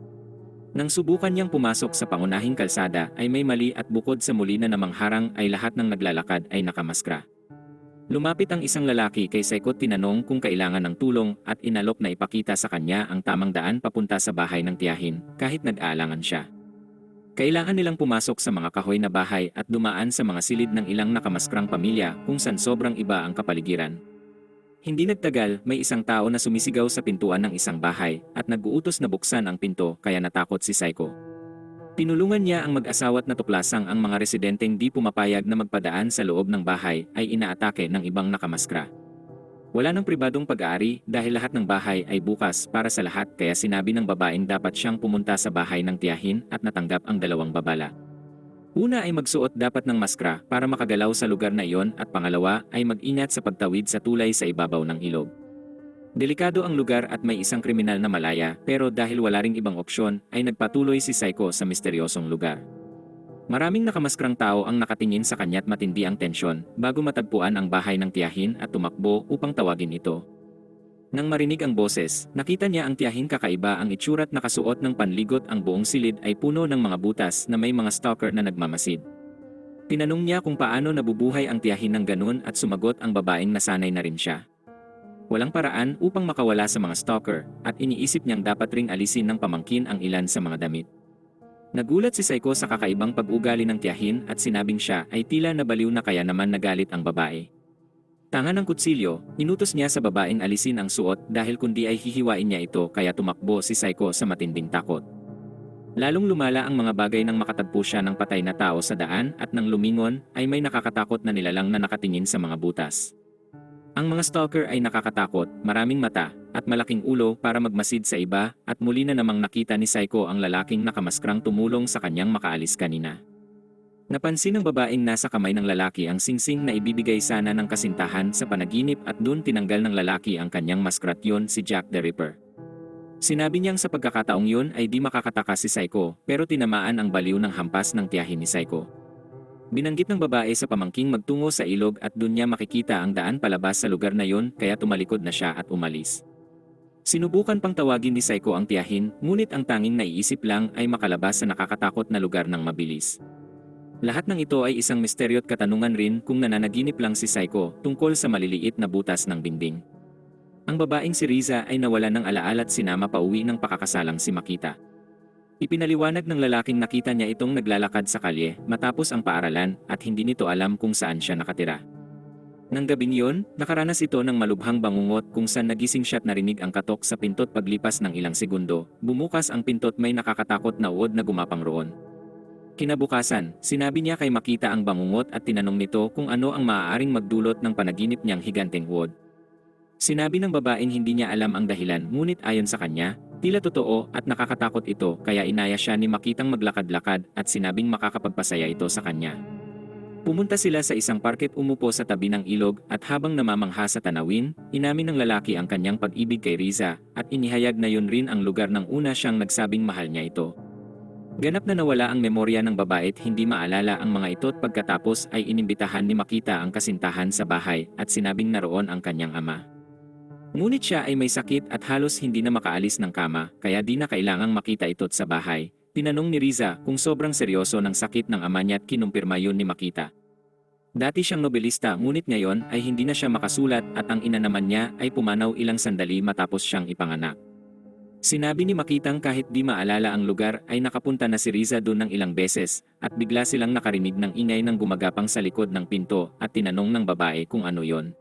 Nang subukan niyang pumasok sa pangunahing kalsada ay may mali at bukod sa muli na namang harang ay lahat ng naglalakad ay nakamaskra. Lumapit ang isang lalaki kay Saiko at tinanong kung kailangan ng tulong at inalok na ipakita sa kanya ang tamang daan papunta sa bahay ng tiyahin kahit nag-aalangan siya. Kailangan nilang pumasok sa mga kahoy na bahay at dumaan sa mga silid ng ilang nakamaskrang pamilya kung saan sobrang iba ang kapaligiran. Hindi nagtagal, may isang tao na sumisigaw sa pintuan ng isang bahay at nag-uutos na buksan ang pinto kaya natakot si Saiko. Tinulungan niya ang mag-asawa at natuklasang ang mga residenteng di pumapayag na magpadaan sa loob ng bahay ay inaatake ng ibang nakamaskra. Wala nang pribadong pag-aari dahil lahat ng bahay ay bukas para sa lahat kaya sinabi ng babaeng dapat siyang pumunta sa bahay ng tiyahin at natanggap ang 2 babala. Una ay magsuot dapat ng maskra para makagalaw sa lugar na iyon at pangalawa ay mag-ingat sa pagtawid sa tulay sa ibabaw ng ilog. Delikado ang lugar at may isang kriminal na malaya pero dahil wala ring ibang opsyon ay nagpatuloy si Saiko sa misteryosong lugar. Maraming nakamaskrang tao ang nakatingin sa kanya at matindi ang tensyon bago matagpuan ang bahay ng tiyahin at tumakbo upang tawagin ito. Nang marinig ang boses, nakita niya ang tiyahin kakaiba ang itsura't nakasuot ng panligot ang buong silid ay puno ng mga butas na may mga stalker na nagmamasid. Tinanong niya kung paano nabubuhay ang tiyahin ng ganun at sumagot ang babaeng nasanay na rin siya. Walang paraan upang makawala sa mga stalker at iniisip niyang dapat ring alisin ng pamangkin ang ilan sa mga damit. Nagulat si Saiko sa kakaibang pag-ugali ng tiyahin at sinabing siya ay tila nabaliw na kaya naman nagalit ang babae. Tanga ng kutsilyo, inutos niya sa babaeng alisin ang suot dahil kundi ay hihiwain niya ito kaya tumakbo si Saiko sa matinding takot. Lalong lumala ang mga bagay nang makatagpo siya ng patay na tao sa daan at nang lumingon ay may nakakatakot na nilalang na nakatingin sa mga butas. Ang mga stalker ay nakakatakot, maraming mata, at malaking ulo para magmasid sa iba at muli na namang nakita ni Psycho ang lalaking nakamaskrang tumulong sa kanyang makaalis kanina. Napansin ng babaeng nasa kamay ng lalaki ang singsing na ibibigay sana ng kasintahan sa panaginip at doon tinanggal ng lalaki ang kanyang maskratyon si Jack the Ripper. Sinabi niyang sa pagkakataong yun ay di makakataka si Psycho pero tinamaan ang baliw ng hampas ng tiyahin ni Psycho. Binanggit ng babae sa pamangking magtungo sa ilog at doon niya makikita ang daan palabas sa lugar na yon kaya tumalikod na siya at umalis. Sinubukan pang tawagin ni Psycho ang tiyahin ngunit ang tanging naiisip lang ay makalabas sa nakakatakot na lugar ng mabilis. Lahat ng ito ay isang misteryo at katanungan rin kung nananaginip lang si Psycho tungkol sa maliliit na butas ng dingding. Ang babaeng si Riza ay nawala ng alaala at sinama pauwi ng pakakasalang si Makita. Ipinaliwanag ng lalaking nakita niya itong naglalakad sa kalye matapos ang paaralan at hindi nito alam kung saan siya nakatira. Nang gabing yun, nakaranas ito ng malubhang bangungot kung saan nagising siya't narinig ang katok sa pintot paglipas ng ilang segundo. Bumukas ang pintot may nakakatakot na uod na gumapang roon. Kinabukasan, sinabi niya kay Makita ang bangungot at tinanong nito kung ano ang maaaring magdulot ng panaginip niyang higanteng uod. Sinabi ng babaeng hindi niya alam ang dahilan ngunit ayon sa kanya, tila totoo at nakakatakot ito kaya inaya siya ni Makitang maglakad-lakad at sinabing makakapagpasaya ito sa kanya. Pumunta sila sa isang parket umupo sa tabi ng ilog at habang namamangha sa tanawin, inamin ng lalaki ang kanyang pag-ibig kay Riza at inihayag na yun rin ang lugar ng una siyang nagsabing mahal niya ito. Ganap na nawala ang memorya ng babae at hindi maalala ang mga ito at pagkatapos ay inimbitahan ni Makita ang kasintahan sa bahay at sinabing naroon ang kanyang ama. Ngunit siya ay may sakit at halos hindi na makaalis ng kama kaya di na kailangang makita ito sa bahay. Tinanong ni Riza kung sobrang seryoso ng sakit ng ama niya at kinumpirma yun ni Makita. Dati siyang nobelista ngunit ngayon ay hindi na siya makasulat at ang ina naman niya ay pumanaw ilang sandali matapos siyang ipanganak. Sinabi ni Makitang kahit di maalala ang lugar ay nakapunta na si Riza doon ng ilang beses at bigla silang nakarinig ng ingay ng gumagapang sa likod ng pinto at tinanong ng babae kung ano yon.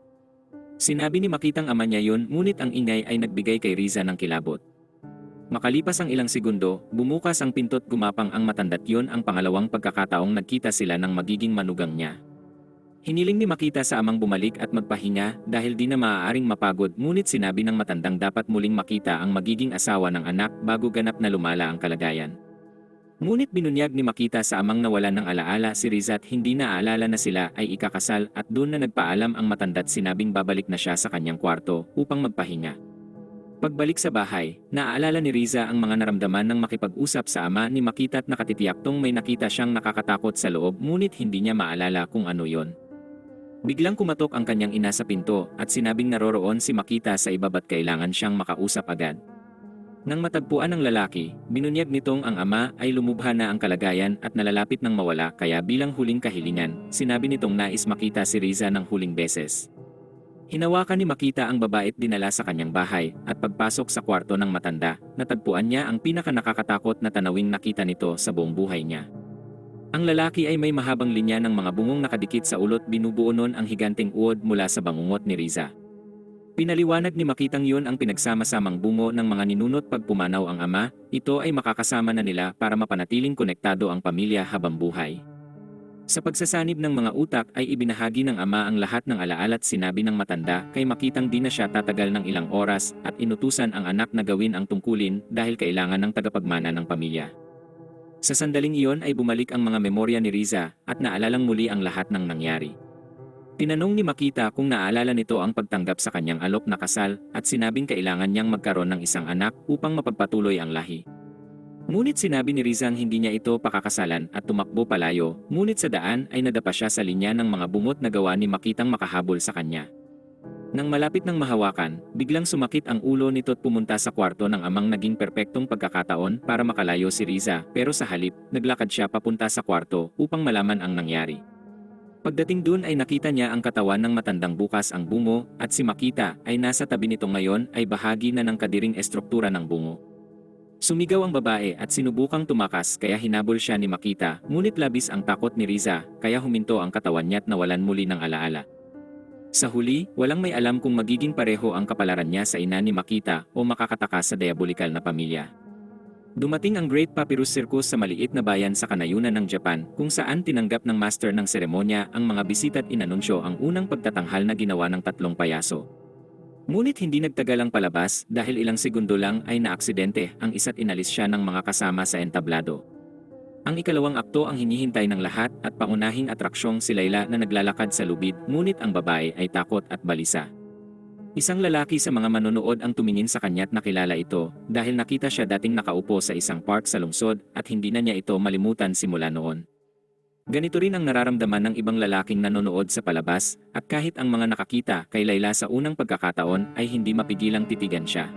Sinabi ni Makitang ama niya yun ngunit ang ingay ay nagbigay kay Riza ng kilabot. Makalipas ang ilang segundo, bumukas ang pinto't gumapang ang matanda't yun ang pangalawang pagkakataong nagkita sila ng magiging manugang niya. Hiniling ni Makita sa amang bumalik at magpahinga dahil di na maaaring mapagod ngunit sinabi ng matandang dapat muling makita ang magiging asawa ng anak bago ganap na lumala ang kalagayan. Ngunit binunyag ni Makita sa amang nawalan ng alaala si Riza at hindi na aalala na sila ay ikakasal at doon na nagpaalam ang matanda't sinabing babalik na siya sa kanyang kwarto upang magpahinga. Pagbalik sa bahay, naaalala ni Riza ang mga naramdaman ng makipag-usap sa ama ni Makita at nakatitiyaktong may nakita siyang nakakatakot sa loob ngunit hindi niya maalala kung ano yon. Biglang kumatok ang kanyang ina sa pinto at sinabing naroroon si Makita sa ibaba't kailangan siyang makausap agad. Nang matagpuan ng lalaki, binunyag nitong ang ama ay lumubha na ang kalagayan at nalalapit ng mawala kaya bilang huling kahilingan, sinabi nitong nais makita si Riza ng huling beses. Hinawakan ni Makita ang babae at dinala sa kanyang bahay at pagpasok sa kwarto ng matanda, natagpuan niya ang pinakanakakatakot na tanawing nakita nito sa buong buhay niya. Ang lalaki ay may mahabang linya ng mga bungong nakadikit sa ulot binubuo nun ang higanteng uod mula sa bangungot ni Riza. Pinaliwanag ni Makitang yun ang pinagsama-samang bungo ng mga ninunot pag pumanaw ang ama, ito ay makakasama na nila para mapanatiling konektado ang pamilya habang buhay. Sa pagsasanib ng mga utak ay ibinahagi ng ama ang lahat ng alaala at sinabi ng matanda kay Makitang di na siya tatagal ng ilang oras at inutusan ang anak na gawin ang tungkulin dahil kailangan ng tagapagmana ng pamilya. Sa sandaling iyon ay bumalik ang mga memorya ni Riza at naalalang muli ang lahat ng nangyari. Tinanong ni Makita kung naalala nito ang pagtanggap sa kanyang alok na kasal at sinabing kailangan niyang magkaroon ng isang anak upang mapagpatuloy ang lahi. Ngunit sinabi ni Rizang hindi niya ito pakakasalan at tumakbo palayo, ngunit sa daan ay nadapa siya sa linya ng mga bungot na gawa ni Makitang makahabol sa kanya. Nang malapit ng mahawakan, biglang sumakit ang ulo nito at pumunta sa kwarto ng amang naging perpektong pagkakataon para makalayo si Riza pero sa halip, naglakad siya papunta sa kwarto upang malaman ang nangyari. Pagdating dun ay nakita niya ang katawan ng matandang bukas ang bungo at si Makita ay nasa tabi nito ngayon ay bahagi na ng kadiring estruktura ng bungo. Sumigaw ang babae at sinubukang tumakas kaya hinabol siya ni Makita ngunit labis ang takot ni Riza kaya huminto ang katawan niya at nawalan muli ng alaala. Sa huli, walang may alam kung magiging pareho ang kapalaran niya sa ina ni Makita o makakataka sa diabolikal na pamilya. Dumating ang Great Papyrus Circus sa maliit na bayan sa kanayunan ng Japan, kung saan tinanggap ng master ng seremonya ang mga bisita at inanunsyo ang unang pagtatanghal na ginawa ng tatlong payaso. Ngunit hindi nagtagal ang palabas dahil ilang segundo lang ay naaksidente ang isa't inalis siya ng mga kasama sa entablado. Ang ikalawang akto ang hinihintay ng lahat at pangunahing atraksyong si Layla na naglalakad sa lubid, ngunit ang babae ay takot at balisa. Isang lalaki sa mga manonood ang tumingin sa kanya't nakilala ito dahil nakita siya dating nakaupo sa isang park sa lungsod at hindi na niya ito malimutan simula noon. Ganito rin ang nararamdaman ng ibang lalaking nanonood sa palabas at kahit ang mga nakakita kay Layla sa unang pagkakataon ay hindi mapigilang titigan siya.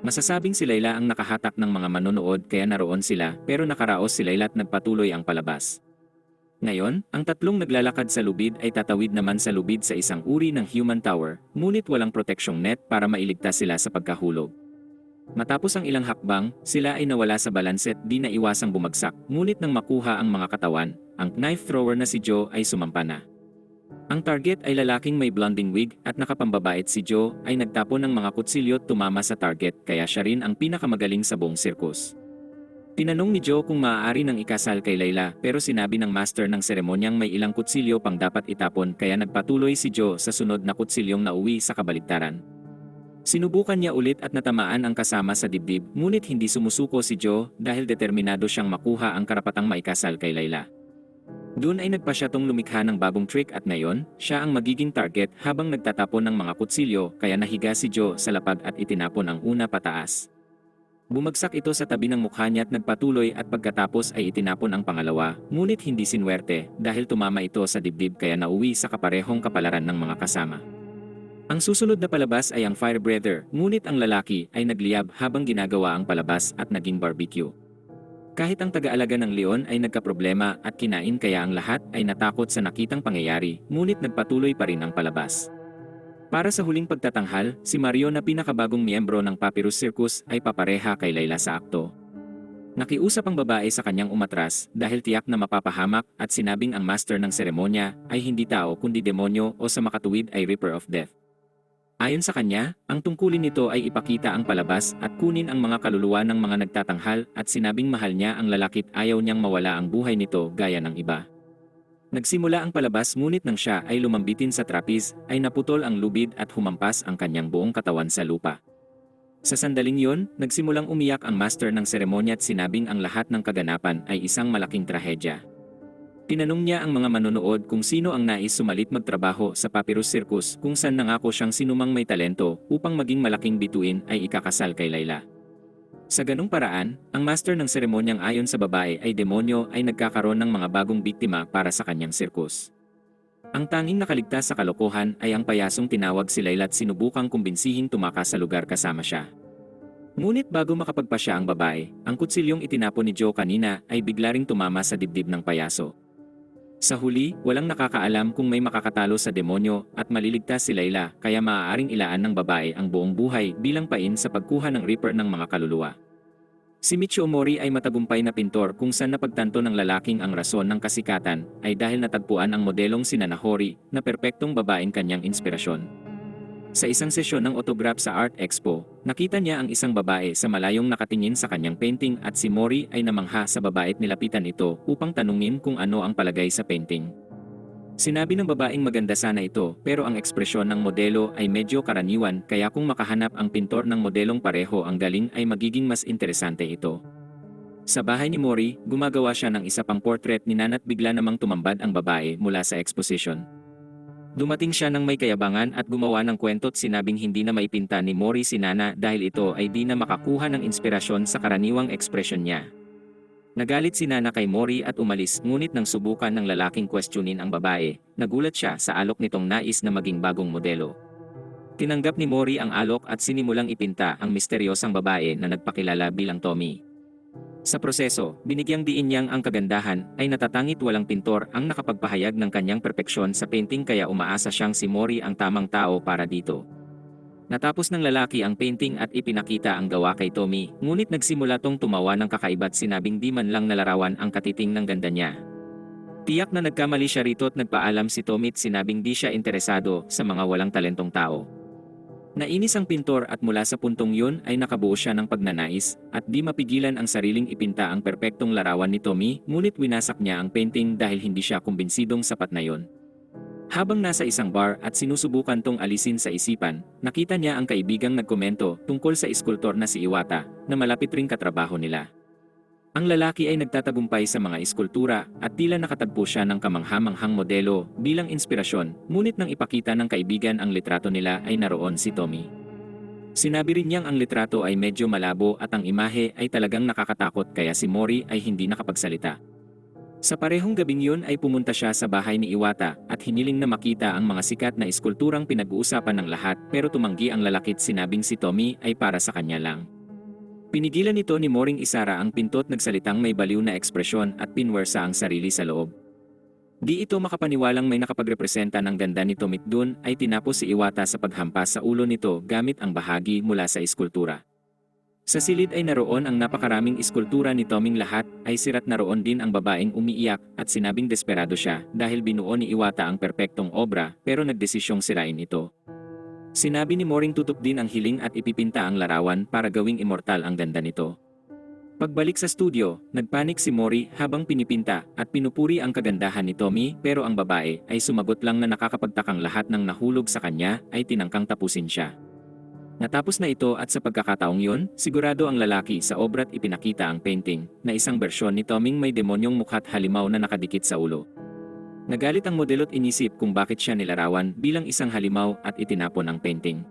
Masasabing si Layla ang nakahatak ng mga manonood kaya naroon sila pero nakaraos si Layla at nagpatuloy ang palabas. Ngayon, ang tatlong naglalakad sa lubid ay tatawid naman sa lubid sa isang uri ng human tower, ngunit walang proteksyong net para mailigtas sila sa pagkahulog. Matapos ang ilang hakbang, sila ay nawala sa balanse at di naiwasang bumagsak, ngunit nang makuha ang mga katawan, ang knife thrower na si Joe ay sumampa na. Ang target ay lalaking may blonding wig at nakapambabait si Joe ay nagtapon ng mga kutsilyo at tumama sa target kaya siya rin ang pinakamagaling sa buong circus. Tinanong ni Joe kung maaari nang ikasal kay Layla pero sinabi ng master ng seremonyang may ilang kutsilyo pang dapat itapon kaya nagpatuloy si Joe sa sunod na kutsilyong nauwi sa kabaligtaran. Sinubukan niya ulit at natamaan ang kasama sa dibdib ngunit hindi sumusuko si Joe dahil determinado siyang makuha ang karapatang maikasal kay Layla. Doon ay nagpa siya tong lumikha ng bagong trick at ngayon, siya ang magiging target habang nagtatapon ng mga kutsilyo kaya nahiga si Joe sa lapag at itinapon ang una pataas. Bumagsak ito sa tabi ng mukha niya at nagpatuloy at pagkatapos ay itinapon ang pangalawa, ngunit hindi sinwerte dahil tumama ito sa dibdib kaya nauwi sa kaparehong kapalaran ng mga kasama. Ang susunod na palabas ay ang Fire Breather, ngunit ang lalaki ay nagliyab habang ginagawa ang palabas at naging barbecue. Kahit ang taga-alaga ng leon ay nagkaproblema at kinain kaya ang lahat ay natakot sa nakitang pangyayari, ngunit nagpatuloy pa rin ang palabas. Para sa huling pagtatanghal, si Mario na pinakabagong miyembro ng Papyrus Circus ay papareha kay Layla sa akto. Nakiusap ang babae sa kanyang umatras dahil tiyak na mapapahamak at sinabing ang master ng seremonya ay hindi tao kundi demonyo o sa makatuwid ay Reaper of Death. Ayon sa kanya, ang tungkulin nito ay ipakita ang palabas at kunin ang mga kaluluwa ng mga nagtatanghal at sinabing mahal niya ang lalakit ayaw niyang mawala ang buhay nito gaya ng iba. Nagsimula ang palabas ngunit nang siya ay lumambitin sa trapeze, ay naputol ang lubid at humampas ang kanyang buong katawan sa lupa. Sa sandaling yon, nagsimulang umiyak ang master ng seremonya at sinabing ang lahat ng kaganapan ay isang malaking trahedya. Tinanong niya ang mga manonood kung sino ang nais sumalit magtrabaho sa Papyrus Circus kung saan nangako siyang sinumang may talento upang maging malaking bituin ay ikakasal kay Layla. Sa ganung paraan, ang master ng seremonyang ayon sa babae ay demonyo ay nagkakaroon ng mga bagong biktima para sa kanyang sirkus. Ang tanging nakaligtas sa kalokohan ay ang payasong tinawag si Layla at sinubukang kumbensihing tumakas sa lugar kasama siya. Ngunit bago makapagpasya ang babae, ang kutsilyong itinapon ni Joe kanina ay bigla ring tumama sa dibdib ng payaso. Sa huli, walang nakakaalam kung may makakatalo sa demonyo at maliligtas si Layla kaya maaaring ilaan ng babae ang buong buhay bilang pain sa pagkuha ng Reaper ng mga kaluluwa. Si Michio Mori ay matagumpay na pintor kung saan napagtanto ng lalaking ang rason ng kasikatan ay dahil natagpuan ang modelong si Nanahori na perpektong babaeng kanyang inspirasyon. Sa isang sesyon ng autograph sa Art Expo, nakita niya ang isang babae sa malayong nakatingin sa kanyang painting at si Mori ay namangha sa babae at nilapitan ito upang tanungin kung ano ang palagay sa painting. Sinabi ng babaeng maganda sana ito pero ang ekspresyon ng modelo ay medyo karaniwan kaya kung makahanap ang pintor ng modelong pareho ang galing ay magiging mas interesante ito. Sa bahay ni Mori, gumagawa siya ng isa pang portrait ni Nana at bigla namang tumambad ang babae mula sa exposition. Dumating siya ng may kayabangan at gumawa ng kwento at sinabing hindi na maipinta ni Mori si Nana dahil ito ay di na makakuha ng inspirasyon sa karaniwang ekspresyon niya. Nagalit si Nana kay Mori at umalis ngunit nang subukan ng lalaking questionin ang babae, nagulat siya sa alok nitong nais na maging bagong modelo. Tinanggap ni Mori ang alok at sinimulang ipinta ang misteryosang babae na nagpakilala bilang Tommy. Sa proseso, binigyang diin niyang ang kagandahan ay natatangit walang pintor ang nakapagpahayag ng kanyang perpeksyon sa painting kaya umaasa siyang si Mori ang tamang tao para dito. Natapos ng lalaki ang painting at ipinakita ang gawa kay Tommy, ngunit nagsimula tong tumawa ng kakaiba at sinabing di man lang nalarawan ang katiting ng ganda niya. Tiyak na nagkamali siya rito at nagpaalam si Tommy at sinabing di siya interesado sa mga walang talentong tao. Nainis ang pintor at mula sa puntong yun ay nakabuo siya ng pagnanais at di mapigilan ang sariling ipinta ang perpektong larawan ni Tommy, ngunit winasak niya ang painting dahil hindi siya kumbinsidong sapat na yon. Habang nasa isang bar at sinusubukan tong alisin sa isipan, nakita niya ang kaibigang nagkomento tungkol sa iskultor na si Iwata na malapit ring katrabaho nila. Ang lalaki ay nagtatagumpay sa mga iskultura at tila nakatagpo siya ng kamanghamanghang modelo bilang inspirasyon, ngunit nang ipakita ng kaibigan ang litrato nila ay naroon si Tommy. Sinabi rin niyang ang litrato ay medyo malabo at ang imahe ay talagang nakakatakot kaya si Mori ay hindi nakapagsalita. Sa parehong gabing yun ay pumunta siya sa bahay ni Iwata at hiniling na makita ang mga sikat na iskulturang pinag-uusapan ng lahat pero tumanggi ang lalakit sinabing si Tommy ay para sa kanya lang. Pinigilan nito ni Moring isara ang pinto at nagsalitang may baliw na ekspresyon at pinwersa ang sarili sa loob. Di ito makapaniwalang may nakapagrepresenta ng ganda ni Tommy dun ay tinapos si Iwata sa paghampas sa ulo nito gamit ang bahagi mula sa iskultura. Sa silid ay naroon ang napakaraming iskultura ni Toming lahat ay sirat naroon din ang babaeng umiiyak at sinabing desperado siya dahil binuo ni Iwata ang perpektong obra pero nagdesisyong sirain ito. Sinabi ni Moring tutup din ang hiling at ipipinta ang larawan para gawing immortal ang ganda nito. Pagbalik sa studio, nagpanik si Mori habang pinipinta at pinupuri ang kagandahan ni Tommy pero ang babae ay sumagot lang na nakakapagtakang lahat ng nahulog sa kanya ay tinangkang tapusin siya. Natapos na ito at sa pagkakataong yun, sigurado ang lalaki sa obra't ipinakita ang painting na isang bersyon ni Toming may demonyong mukha't halimaw na nakadikit sa ulo. Nagalit ang modelo't inisip kung bakit siya nilarawan bilang isang halimaw at itinapon ang painting.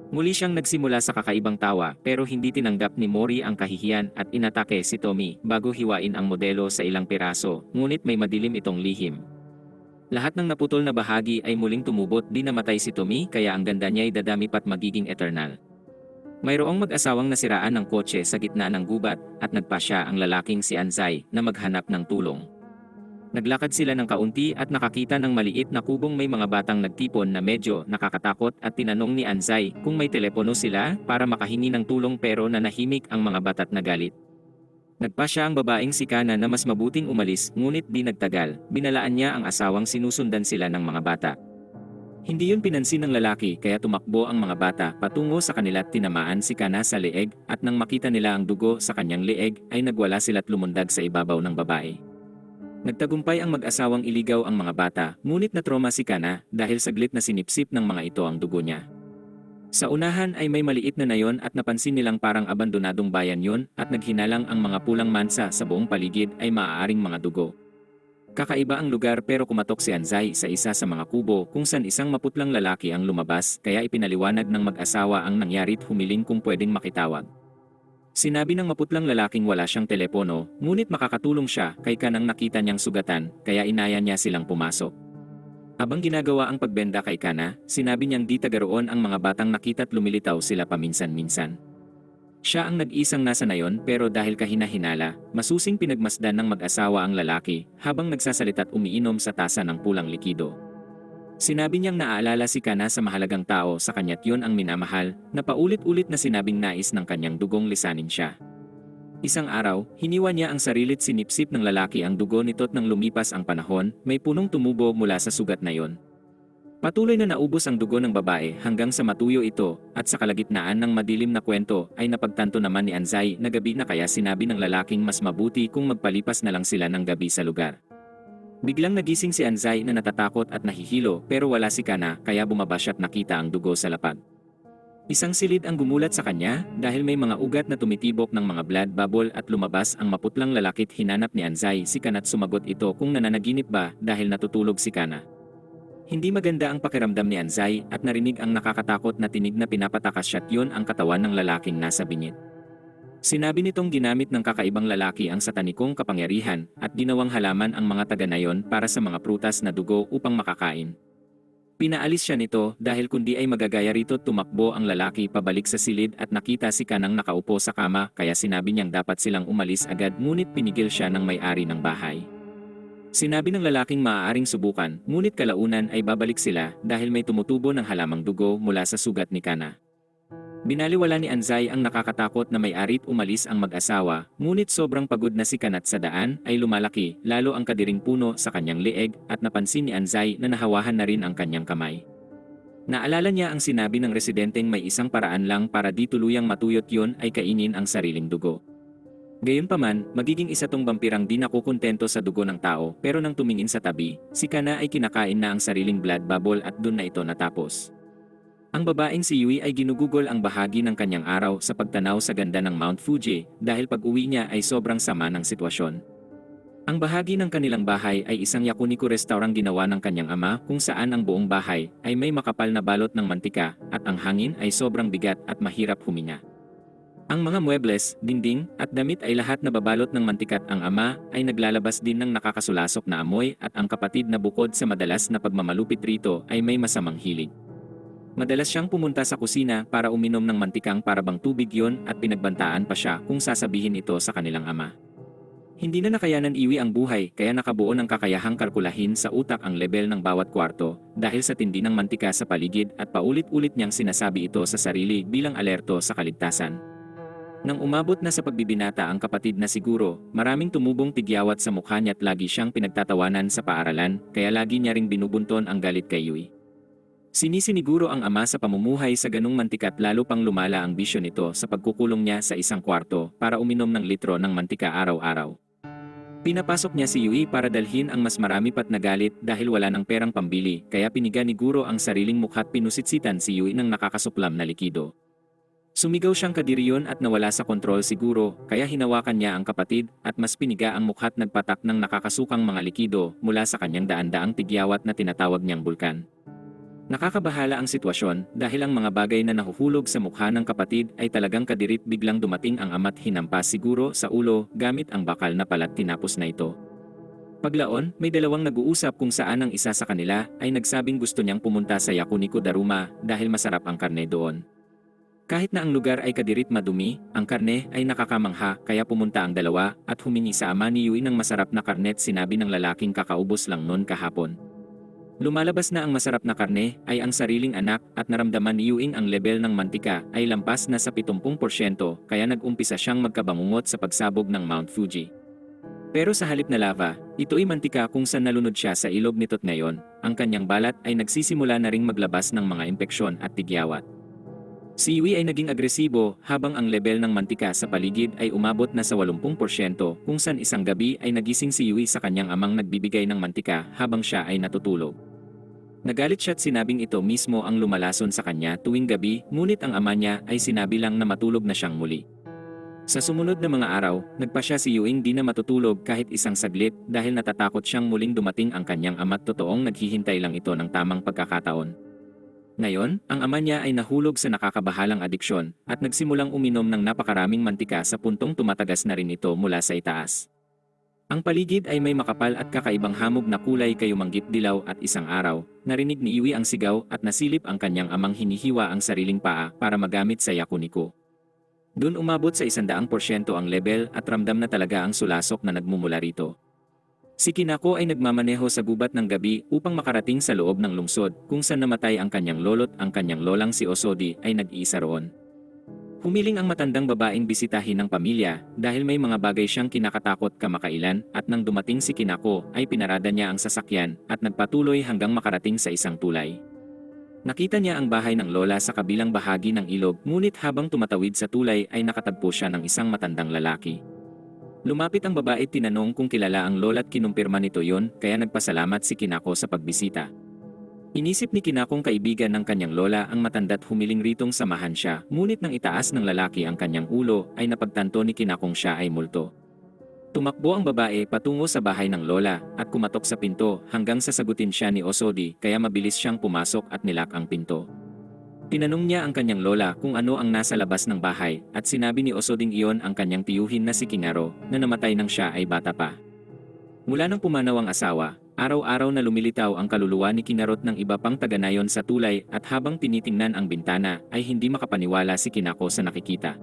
Muli siyang nagsimula sa kakaibang tawa pero hindi tinanggap ni Mori ang kahihiyan at inatake si Tommy bago hiwain ang modelo sa ilang piraso, ngunit may madilim itong lihim. Lahat ng naputol na bahagi ay muling tumubot di namatay si Tommy kaya ang ganda niya ay dadami pat magiging eternal. Mayroong mag-asawang nasiraan ng kotse sa gitna ng gubat at nagpasya ang lalaking si Anzai na maghanap ng tulong. Naglakad sila ng kaunti at nakakita ng maliit na kubong may mga batang nagtipon na medyo nakakatakot at tinanong ni Anzai kung may telepono sila para makahingi ng tulong pero nanahimik ang mga bata't nagalit. Nagpasya ang babaeng si Kana na mas mabuting umalis ngunit di nagtagal, binalaan niya ang asawang sinusundan sila ng mga bata. Hindi yun pinansin ng lalaki kaya tumakbo ang mga bata patungo sa kanila at tinamaan si Kana sa leeg at nang makita nila ang dugo sa kanyang leeg ay nagwala sila't lumundag sa ibabaw ng babae. Nagtagumpay ang mag-asawang iligaw ang mga bata, ngunit natroma si Kana dahil saglit na sinipsip ng mga ito ang dugo niya. Sa unahan ay may maliit na nayon at napansin nilang parang abandonadong bayan yun at naghinalang ang mga pulang mansa sa buong paligid ay maaaring mga dugo. Kakaiba ang lugar pero kumatok si Anzai sa isa sa mga kubo kung saan isang maputlang lalaki ang lumabas kaya ipinaliwanag ng mag-asawa ang nangyarit humiling kung pwedeng makitawag. Sinabi ng maputlang lalaking wala siyang telepono, ngunit makakatulong siya kay Kanang nakita niyang sugatan, kaya inaya niya silang pumasok. Habang ginagawa ang pagbenda kay Kana, sinabi niyang di taga roon ang mga batang nakita't lumilitaw sila paminsan-minsan. Siya ang nag-isang nasa nayon pero dahil kahina-hinala, masusing pinagmasdan ng mag-asawa ang lalaki habang nagsasalita't umiinom sa tasa ng pulang likido. Sinabi niyang naaalala si Kana sa mahalagang tao sa kanya't yun ang minamahal, na paulit-ulit na sinabing nais ng kanyang dugong lisanin siya. Isang araw, hiniwa niya ang sarili't sinipsip ng lalaki ang dugo nito't nang lumipas ang panahon, may punong tumubo mula sa sugat na yon. Patuloy na naubos ang dugo ng babae hanggang sa matuyo ito, at sa kalagitnaan ng madilim na kwento ay napagtanto naman ni Anzai na gabi na kaya sinabi ng lalaking mas mabuti kung magpalipas na lang sila ng gabi sa lugar. Biglang nagising si Anzai na natatakot at nahihilo pero wala si Kana kaya bumaba siya't nakita ang dugo sa lapag. Isang silid ang gumulat sa kanya dahil may mga ugat na tumitibok ng mga blood bubble at lumabas ang maputlang lalaki't hinanap ni Anzai si Kana't sumagot ito kung nananaginip ba dahil natutulog si Kana. Hindi maganda ang pakiramdam ni Anzai at narinig ang nakakatakot na tinig na pinapatakas siya't yun ang katawan ng lalaking nasa bingit. Sinabi nitong ginamit ng kakaibang lalaki ang satanikong kapangyarihan at ginawang halaman ang mga taga nayon para sa mga prutas na dugo upang makakain. Pinaalis siya nito dahil kundi ay magagaya rito tumakbo ang lalaki pabalik sa silid at nakita si Kanang nakaupo sa kama kaya sinabi niyang dapat silang umalis agad ngunit pinigil siya ng may-ari ng bahay. Sinabi ng lalaking maaaring subukan ngunit kalaunan ay babalik sila dahil may tumutubo ng halamang dugo mula sa sugat ni Kana. Binaliwala ni Anzai ang nakakatakot na may-ari't umalis ang mag-asawa, ngunit sobrang pagod na si Kanat sa daan ay lumalaki, lalo ang kadiring puno sa kanyang leeg at napansin ni Anzai na nahawahan na rin ang kanyang kamay. Naalala niya ang sinabi ng residenteng may isang paraan lang para di tuluyang matuyot yun ay kainin ang sariling dugo. Gayunpaman, magiging isa tong vampirang di nakukontento sa dugo ng tao pero nang tumingin sa tabi, si Kana ay kinakain na ang sariling blood bubble at dun na ito natapos. Ang babaeng si Yui ay ginugugol ang bahagi ng kanyang araw sa pagtanaw sa ganda ng Mount Fuji dahil pag-uwi niya ay sobrang sama ng sitwasyon. Ang bahagi ng kanilang bahay ay isang yakuniku restaurang ginawa ng kanyang ama kung saan ang buong bahay ay may makapal na balot ng mantika at ang hangin ay sobrang bigat at mahirap huminga. Ang mga muebles, dinding, at damit ay lahat na babalot ng mantika at ang ama ay naglalabas din ng nakakasulasok na amoy at ang kapatid na bukod sa madalas na pagmamalupit rito ay may masamang hilig. Madalas siyang pumunta sa kusina para uminom ng mantikang parabang tubig yon at pinagbantaan pa siya kung sasabihin ito sa kanilang ama. Hindi na nakayanan iwi ang buhay kaya nakabuo ng kakayahang kalkulahin sa utak ang level ng bawat kwarto dahil sa tindi ng mantika sa paligid at paulit-ulit niyang sinasabi ito sa sarili bilang alerto sa kaligtasan. Nang umabot na sa pagbibinata ang kapatid na siguro, maraming tumubong tigyawat sa mukha niya at lagi siyang pinagtatawanan sa paaralan kaya lagi niya ring binubunton ang galit kay Yui. Sinisiniguro ang ama sa pamumuhay sa ganung mantika at lalo pang lumala ang bisyo nito sa pagkukulong niya sa isang kwarto para uminom ng litro ng mantika araw-araw. Pinapasok niya si Yui para dalhin ang mas marami pat na galit dahil wala ng perang pambili kaya piniga ni Guro ang sariling mukha at pinusitsitan si Yui ng nakakasuklam na likido. Sumigaw siyang kadiriyon at nawala sa kontrol si Guro kaya hinawakan niya ang kapatid at mas piniga ang mukha at nagpatak ng nakakasukang mga likido mula sa kanyang daan-daang tigyawat na tinatawag niyang bulkan. Nakakabahala ang sitwasyon dahil ang mga bagay na nahuhulog sa mukha ng kapatid ay talagang kadirit biglang dumating ang ama't hinampas siguro sa ulo gamit ang bakal na palat tinapos na ito. Paglaon, may dalawang nag-uusap kung saan ang isa sa kanila ay nagsabing gusto niyang pumunta sa Yakuniku Daruma dahil masarap ang karne doon. Kahit na ang lugar ay kadirit madumi, ang karne ay nakakamangha kaya pumunta ang dalawa at humingi sa ama ni Yui ng masarap na karne at sinabi ng lalaking kakaubos lang noon kahapon. Lumalabas na ang masarap na karne ay ang sariling anak at naramdaman ni Yuing ang level ng mantika ay lampas na sa 70% kaya nag-umpisa siyang magkabangungot sa pagsabog ng Mount Fuji. Pero sa halip na lava, ito ay mantika kung saan nalunod siya sa ilog nito't ngayon, ang kanyang balat ay nagsisimula na ring maglabas ng mga impeksyon at tigyawat. Si Yui ay naging agresibo habang ang level ng mantika sa paligid ay umabot na sa 80% kung saan isang gabi ay nagising si Yui sa kanyang amang nagbibigay ng mantika habang siya ay natutulog. Nagalit siya at sinabing ito mismo ang lumalason sa kanya tuwing gabi ngunit ang ama niya ay sinabi lang na matulog na siyang muli. Sa sumunod na mga araw, nagpa siya si Yuing di na matutulog kahit isang saglit dahil natatakot siyang muling dumating ang kanyang ama't totoong naghihintay lang ito ng tamang pagkakataon. Ngayon, ang ama niya ay nahulog sa nakakabahalang adiksyon at nagsimulang uminom ng napakaraming mantika sa puntong tumatagas na rin ito mula sa itaas. Ang paligid ay may makapal at kakaibang hamog na kulay kayumanggit dilaw at isang araw, narinig ni Iwi ang sigaw at nasilip ang kanyang amang hinihiwa ang sariling paa para magamit sa Yakuniku. Doon umabot sa 100% ang level at ramdam na talaga ang sulasok na nagmumula rito. Si Kinako ay nagmamaneho sa gubat ng gabi upang makarating sa loob ng lungsod kung saan namatay ang kanyang lolo't ang kanyang lolang si Osodi ay nag-iisa roon. Humiling ang matandang babaeng bisitahin ng pamilya dahil may mga bagay siyang kinakatakot kamakailan at nang dumating si Kinako ay pinarada niya ang sasakyan at nagpatuloy hanggang makarating sa isang tulay. Nakita niya ang bahay ng lola sa kabilang bahagi ng ilog ngunit habang tumatawid sa tulay ay nakatagpo siya ng isang matandang lalaki. Lumapit ang babae at tinanong kung kilala ang lola at kinumpirma nito yon kaya nagpasalamat si Kinako sa pagbisita. Inisip ni Kinakong kaibigan ng kanyang lola ang matanda't humiling ritong samahan siya ngunit nang itaas ng lalaki ang kanyang ulo ay napagtanto ni Kinakong siya ay multo. Tumakbo ang babae patungo sa bahay ng lola at kumatok sa pinto hanggang sasagutin siya ni Osodi kaya mabilis siyang pumasok at nilak ang pinto. Tinanong niya ang kanyang lola kung ano ang nasa labas ng bahay at sinabi ni Osoding iyon ang kanyang tiyuhin na si Kinaro na namatay nang siya ay bata pa. Mula nang pumanaw ang asawa, araw-araw na lumilitaw ang kaluluwa ni Kinarot ng iba pang taga-nayon sa tulay at habang tinitingnan ang bintana ay hindi makapaniwala si Kinako sa nakikita.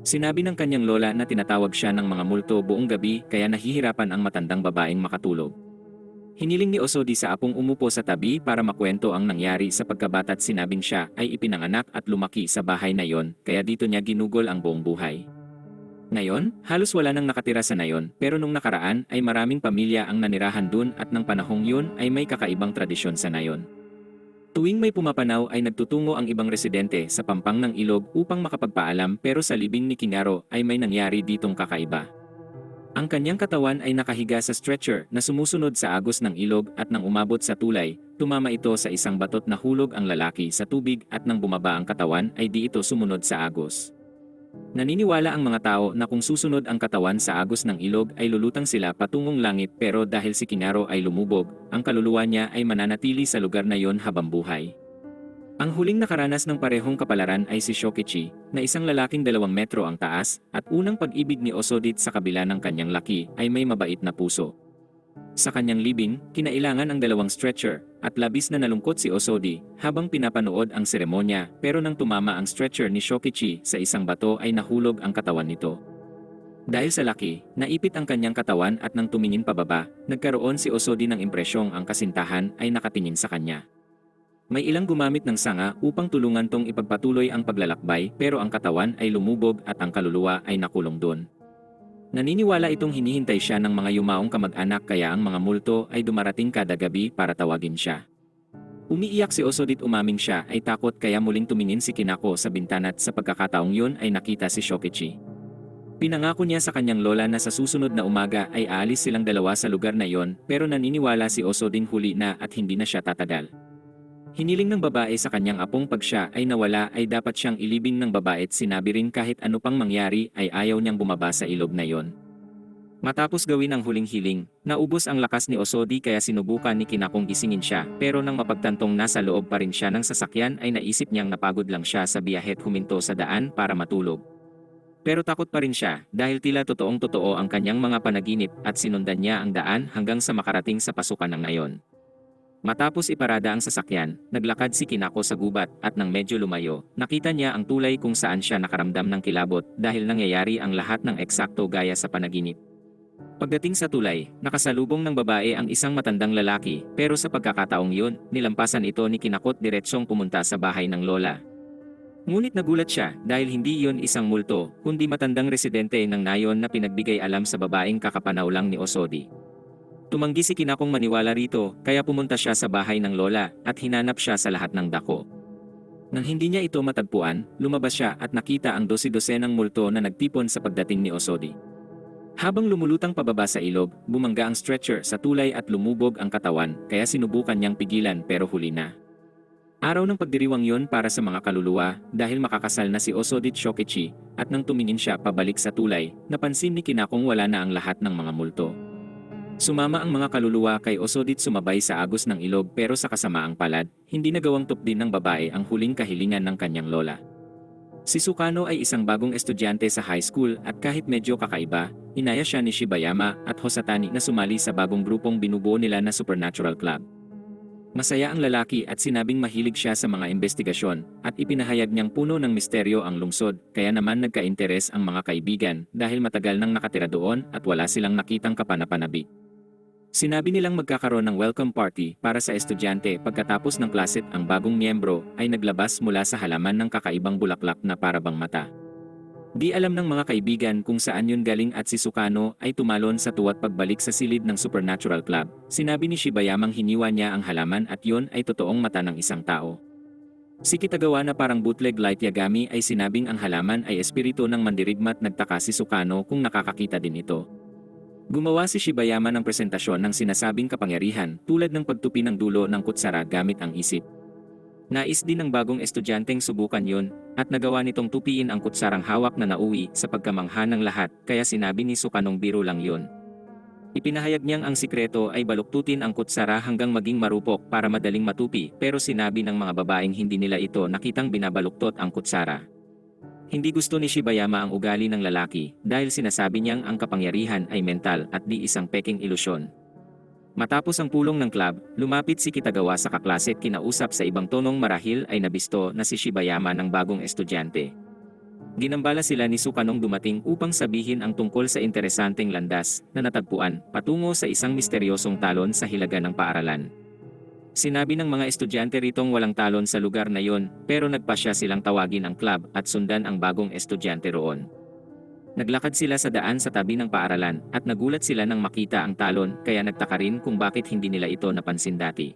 Sinabi ng kanyang lola na tinatawag siya ng mga multo buong gabi kaya nahihirapan ang matandang babaeng makatulog. Hiniling ni Osodi sa apong umupo sa tabi para makwento ang nangyari sa pagkabata't sinabing siya ay ipinanganak at lumaki sa bahay na yon kaya dito niya ginugol ang buong buhay. Ngayon, halos wala nang nakatira sa nayon pero nung nakaraan ay maraming pamilya ang nanirahan dun at ng panahong yun ay may kakaibang tradisyon sa nayon. Tuwing may pumapanaw ay nagtutungo ang ibang residente sa pampang ng ilog upang makapagpaalam pero sa libing ni Kinaro ay may nangyari ditong kakaiba. Ang kanyang katawan ay nakahiga sa stretcher na sumusunod sa agos ng ilog at nang umabot sa tulay, tumama ito sa isang batot na hulog ang lalaki sa tubig at nang bumaba ang katawan ay di ito sumunod sa agos. Naniniwala ang mga tao na kung susunod ang katawan sa agos ng ilog ay lulutang sila patungong langit pero dahil si Kinaro ay lumubog, ang kaluluwa niya ay mananatili sa lugar na yon habang buhay. Ang huling nakaranas ng parehong kapalaran ay si Shokichi, na isang lalaking 2 metro ang taas, at unang pag-ibig ni Osodit sa kabila ng kanyang laki ay may mabait na puso. Sa kanyang libing, kinailangan ang 2 stretcher, at labis na nalungkot si Osodi habang pinapanood ang seremonya pero nang tumama ang stretcher ni Shokichi sa isang bato ay nahulog ang katawan nito. Dahil sa laki, naipit ang kanyang katawan at nang tumingin pababa, nagkaroon si Osodi ng impresyong ang kasintahan ay nakatingin sa kanya. May ilang gumamit ng sanga upang tulungan tong ipagpatuloy ang paglalakbay pero ang katawan ay lumubog at ang kaluluwa ay nakulong doon. Naniniwala itong hinihintay siya ng mga yumaong kamag-anak kaya ang mga multo ay dumarating kada gabi para tawagin siya. Umiiyak si Osodit umaming siya ay takot kaya muling tumingin si Kinako sa bintana at sa pagkakataong yun ay nakita si Shokichi. Pinangako niya sa kanyang lola na sa susunod na umaga ay aalis silang dalawa sa lugar na yon pero naniniwala si Osodin huli na at hindi na siya tatagal. Hiniling ng babae sa kanyang apong pag siya ay nawala ay dapat siyang ilibing ng babae at sinabi rin kahit ano pang mangyari ay ayaw niyang bumaba sa ilog na yon. Matapos gawin ang huling hiling, naubos ang lakas ni Osodi kaya sinubukan ni Kinakong gisingin siya pero nang mapagtantong nasa loob pa rin siya ng sasakyan ay naisip niyang napagod lang siya sa biyahe at huminto sa daan para matulog. Pero takot pa rin siya dahil tila totoong totoo ang kanyang mga panaginip at sinundan niya ang daan hanggang sa makarating sa pasukan ng nayon. Matapos iparada ang sasakyan, naglakad si Kinako sa gubat at nang medyo lumayo, nakita niya ang tulay kung saan siya nakaramdam ng kilabot dahil nangyayari ang lahat ng eksakto gaya sa panaginip. Pagdating sa tulay, nakasalubong ng babae ang isang matandang lalaki pero sa pagkakataong yun, nilampasan ito ni Kinakot diretsong pumunta sa bahay ng lola. Ngunit nagulat siya dahil hindi yon isang multo, kundi matandang residente ng nayon na pinagbigay alam sa babaeng kakapanaw lang ni Osodi. Tumanggi si Kinakong maniwala rito, kaya pumunta siya sa bahay ng lola at hinanap siya sa lahat ng dako. Nang hindi niya ito matagpuan, lumabas siya at nakita ang 12-dosenang multo na nagtipon sa pagdating ni Osodi. Habang lumulutang pababa sa ilog, bumangga ang stretcher sa tulay at lumubog ang katawan, kaya sinubukan niyang pigilan pero huli na. Araw ng pagdiriwang yon para sa mga kaluluwa dahil makakasal na si Osodit Shokichi at nang tumingin siya pabalik sa tulay, napansin ni Kinakong wala na ang lahat ng mga multo. Sumama ang mga kaluluwa kay Osodit sumabay sa agos ng ilog pero sa kasamaang palad, hindi nagawang tupdin ng babae ang huling kahilingan ng kanyang lola. Si Sukano ay isang bagong estudyante sa high school at kahit medyo kakaiba, inaya siya ni Shibayama at Hosatani na sumali sa bagong grupong binubuo nila na Supernatural Club. Masaya ang lalaki at sinabing mahilig siya sa mga investigasyon at ipinahayag niyang puno ng misteryo ang lungsod kaya naman nagka-interes ang mga kaibigan dahil matagal nang nakatira doon at wala silang nakitang kapanapanabik. Sinabi nilang magkakaroon ng welcome party para sa estudyante pagkatapos ng klase ang bagong miyembro ay naglabas mula sa halaman ng kakaibang bulaklak na parabang mata. Di alam ng mga kaibigan kung saan yun galing at si Sukano ay tumalon sa tuwa't pagbalik sa silid ng Supernatural Club. Sinabi ni Shibayamang hiniwa niya ang halaman at yun ay totoong mata ng isang tao. Si Kitagawa na parang bootleg Light Yagami ay sinabing ang halaman ay espiritu ng mandirigmat nagtaka si Sukano kung nakakakita din ito. Gumawa si Shibayama ng presentasyon ng sinasabing kapangyarihan tulad ng pagtupi ng dulo ng kutsara gamit ang isip. Nais din ng bagong estudyanteng subukan yun at nagawa nitong tupiin ang kutsarang hawak na nauwi sa pagkamangha ng lahat kaya sinabi ni Sukanong biro lang yun. Ipinahayag niyang ang sikreto ay baluktutin ang kutsara hanggang maging marupok para madaling matupi pero sinabi ng mga babaeng hindi nila ito nakitang binabaluktot ang kutsara. Hindi gusto ni Shibayama ang ugali ng lalaki dahil sinasabi niyang ang kapangyarihan ay mental at di isang peking ilusyon. Matapos ang pulong ng club, lumapit si Kitagawa sa kaklase at kinausap sa ibang tonong marahil ay nabisto na si Shibayama ng bagong estudyante. Ginambala sila ni Sukanong dumating upang sabihin ang tungkol sa interesanteng landas na natagpuan patungo sa isang misteryosong talon sa hilaga ng paaralan. Sinabi ng mga estudyante ritong walang talon sa lugar na yon pero nagpasya silang tawagin ang club at sundan ang bagong estudyante roon. Naglakad sila sa daan sa tabi ng paaralan at nagulat sila nang makita ang talon kaya nagtaka rin kung bakit hindi nila ito napansin dati.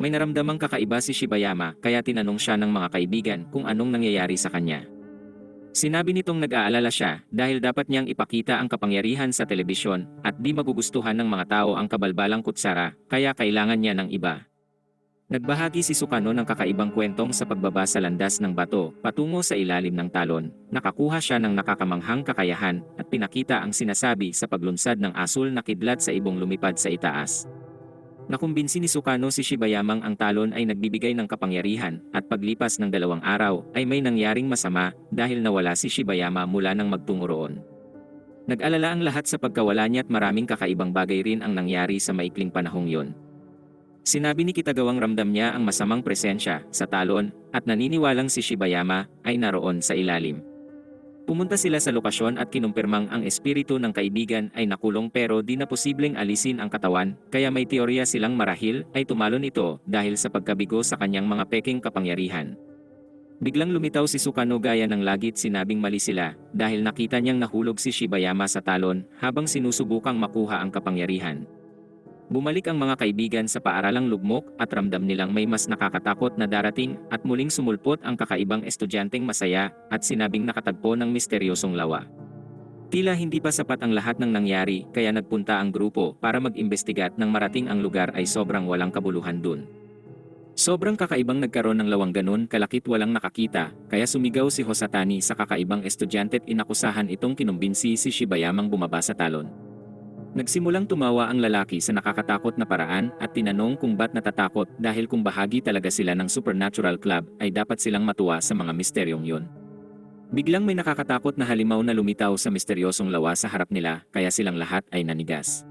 May naramdamang kakaiba si Shibayama kaya tinanong siya ng mga kaibigan kung anong nangyayari sa kanya. Sinabi nitong nag-aalala siya dahil dapat niyang ipakita ang kapangyarihan sa telebisyon at di magugustuhan ng mga tao ang kabalbalang kutsara kaya kailangan niya ng iba. Nagbahagi si Sukano ng kakaibang kwentong sa pagbaba sa landas ng bato patungo sa ilalim ng talon. Nakakuha siya ng nakakamanghang kakayahan at pinakita ang sinasabi sa paglunsad ng asul na kidlat sa ibong lumipad sa itaas. Nakumbinsi ni Sukano si Shibayamang ang talon ay nagbibigay ng kapangyarihan at paglipas ng 2 araw ay may nangyaring masama dahil nawala si Shibayama mula nang magtungo roon. Nag-alala ang lahat sa pagkawala niya at maraming kakaibang bagay rin ang nangyari sa maikling panahong yon. Sinabi ni Kitagawang ramdam niya ang masamang presensya sa talon at naniniwalang si Shibayama ay naroon sa ilalim. Pumunta sila sa lokasyon at kinumpirmang ang espiritu ng kaibigan ay nakulong pero di na posibleng alisin ang katawan, kaya may teorya silang marahil ay tumalon ito dahil sa pagkabigo sa kanyang mga peking kapangyarihan. Biglang lumitaw si Sukano gaya ng lagit sinabing mali sila dahil nakita niyang nahulog si Shibayama sa talon habang sinusubukang makuha ang kapangyarihan. Bumalik ang mga kaibigan sa paaralang lugmok at ramdam nilang may mas nakakatakot na darating at muling sumulpot ang kakaibang estudyanteng masaya at sinabing nakatagpo ng misteryosong lawa. Tila hindi pa sapat ang lahat ng nangyari kaya nagpunta ang grupo para mag-imbestiga at nang marating ang lugar ay sobrang walang kabuluhan dun. Sobrang kakaibang nagkaroon ng lawang ganun kalakit walang nakakita kaya sumigaw si Hosatani sa kakaibang estudyante at inakusahan itong kinumbinsi si Shibayamang bumaba sa talon. Nagsimulang tumawa ang lalaki sa nakakatakot na paraan at tinanong kung ba't natatakot dahil kung bahagi talaga sila ng Supernatural Club ay dapat silang matuwa sa mga misteryong yun. Biglang may nakakatakot na halimaw na lumitaw sa misteryosong lawa sa harap nila kaya silang lahat ay nanigas.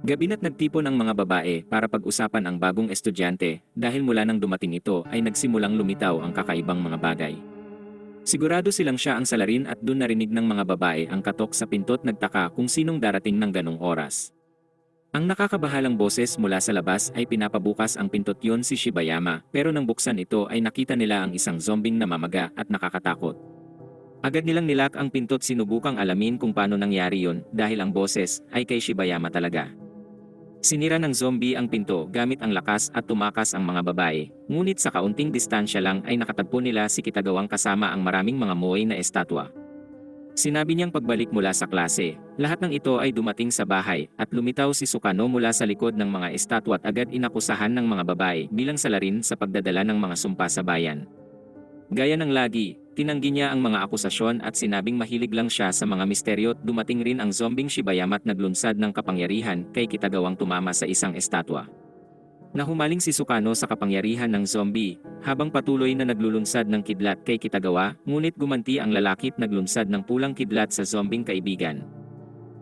Gabi na't nagtipon ang mga babae para pag-usapan ang bagong estudyante dahil mula nang dumating ito ay nagsimulang lumitaw ang kakaibang mga bagay. Sigurado silang siya ang salarin at dun narinig ng mga babae ang katok sa pinto't nagtaka kung sinong darating ng ganong oras. Ang nakakabahalang boses mula sa labas ay pinapabukas ang pintot yon si Shibayama pero nang buksan ito ay nakita nila ang isang zombing namamaga at nakakatakot. Agad nilang nilak ang pintot sinubukang alamin kung paano nangyari yon dahil ang boses ay kay Shibayama talaga. Sinira ng zombie ang pinto gamit ang lakas at tumakas ang mga babae, ngunit sa kaunting distansya lang ay nakatagpo nila si Kitagawang kasama ang maraming mga moe na estatwa. Sinabi niyang pagbalik mula sa klase, lahat ng ito ay dumating sa bahay at lumitaw si Sukano mula sa likod ng mga estatwa at agad inakusahan ng mga babae bilang salarin sa pagdadala ng mga sumpa sa bayan. Gaya ng lagi, tinanggi niya ang mga akusasyon at sinabing mahilig lang siya sa mga misteryo at dumating rin ang zombing Shibayama at naglunsad ng kapangyarihan kay Kitagawang tumama sa isang estatwa. Nahumaling si Sukano sa kapangyarihan ng zombie habang patuloy na naglulunsad ng kidlat kay Kitagawa ngunit gumanti ang lalaki at naglunsad ng pulang kidlat sa zombing kaibigan.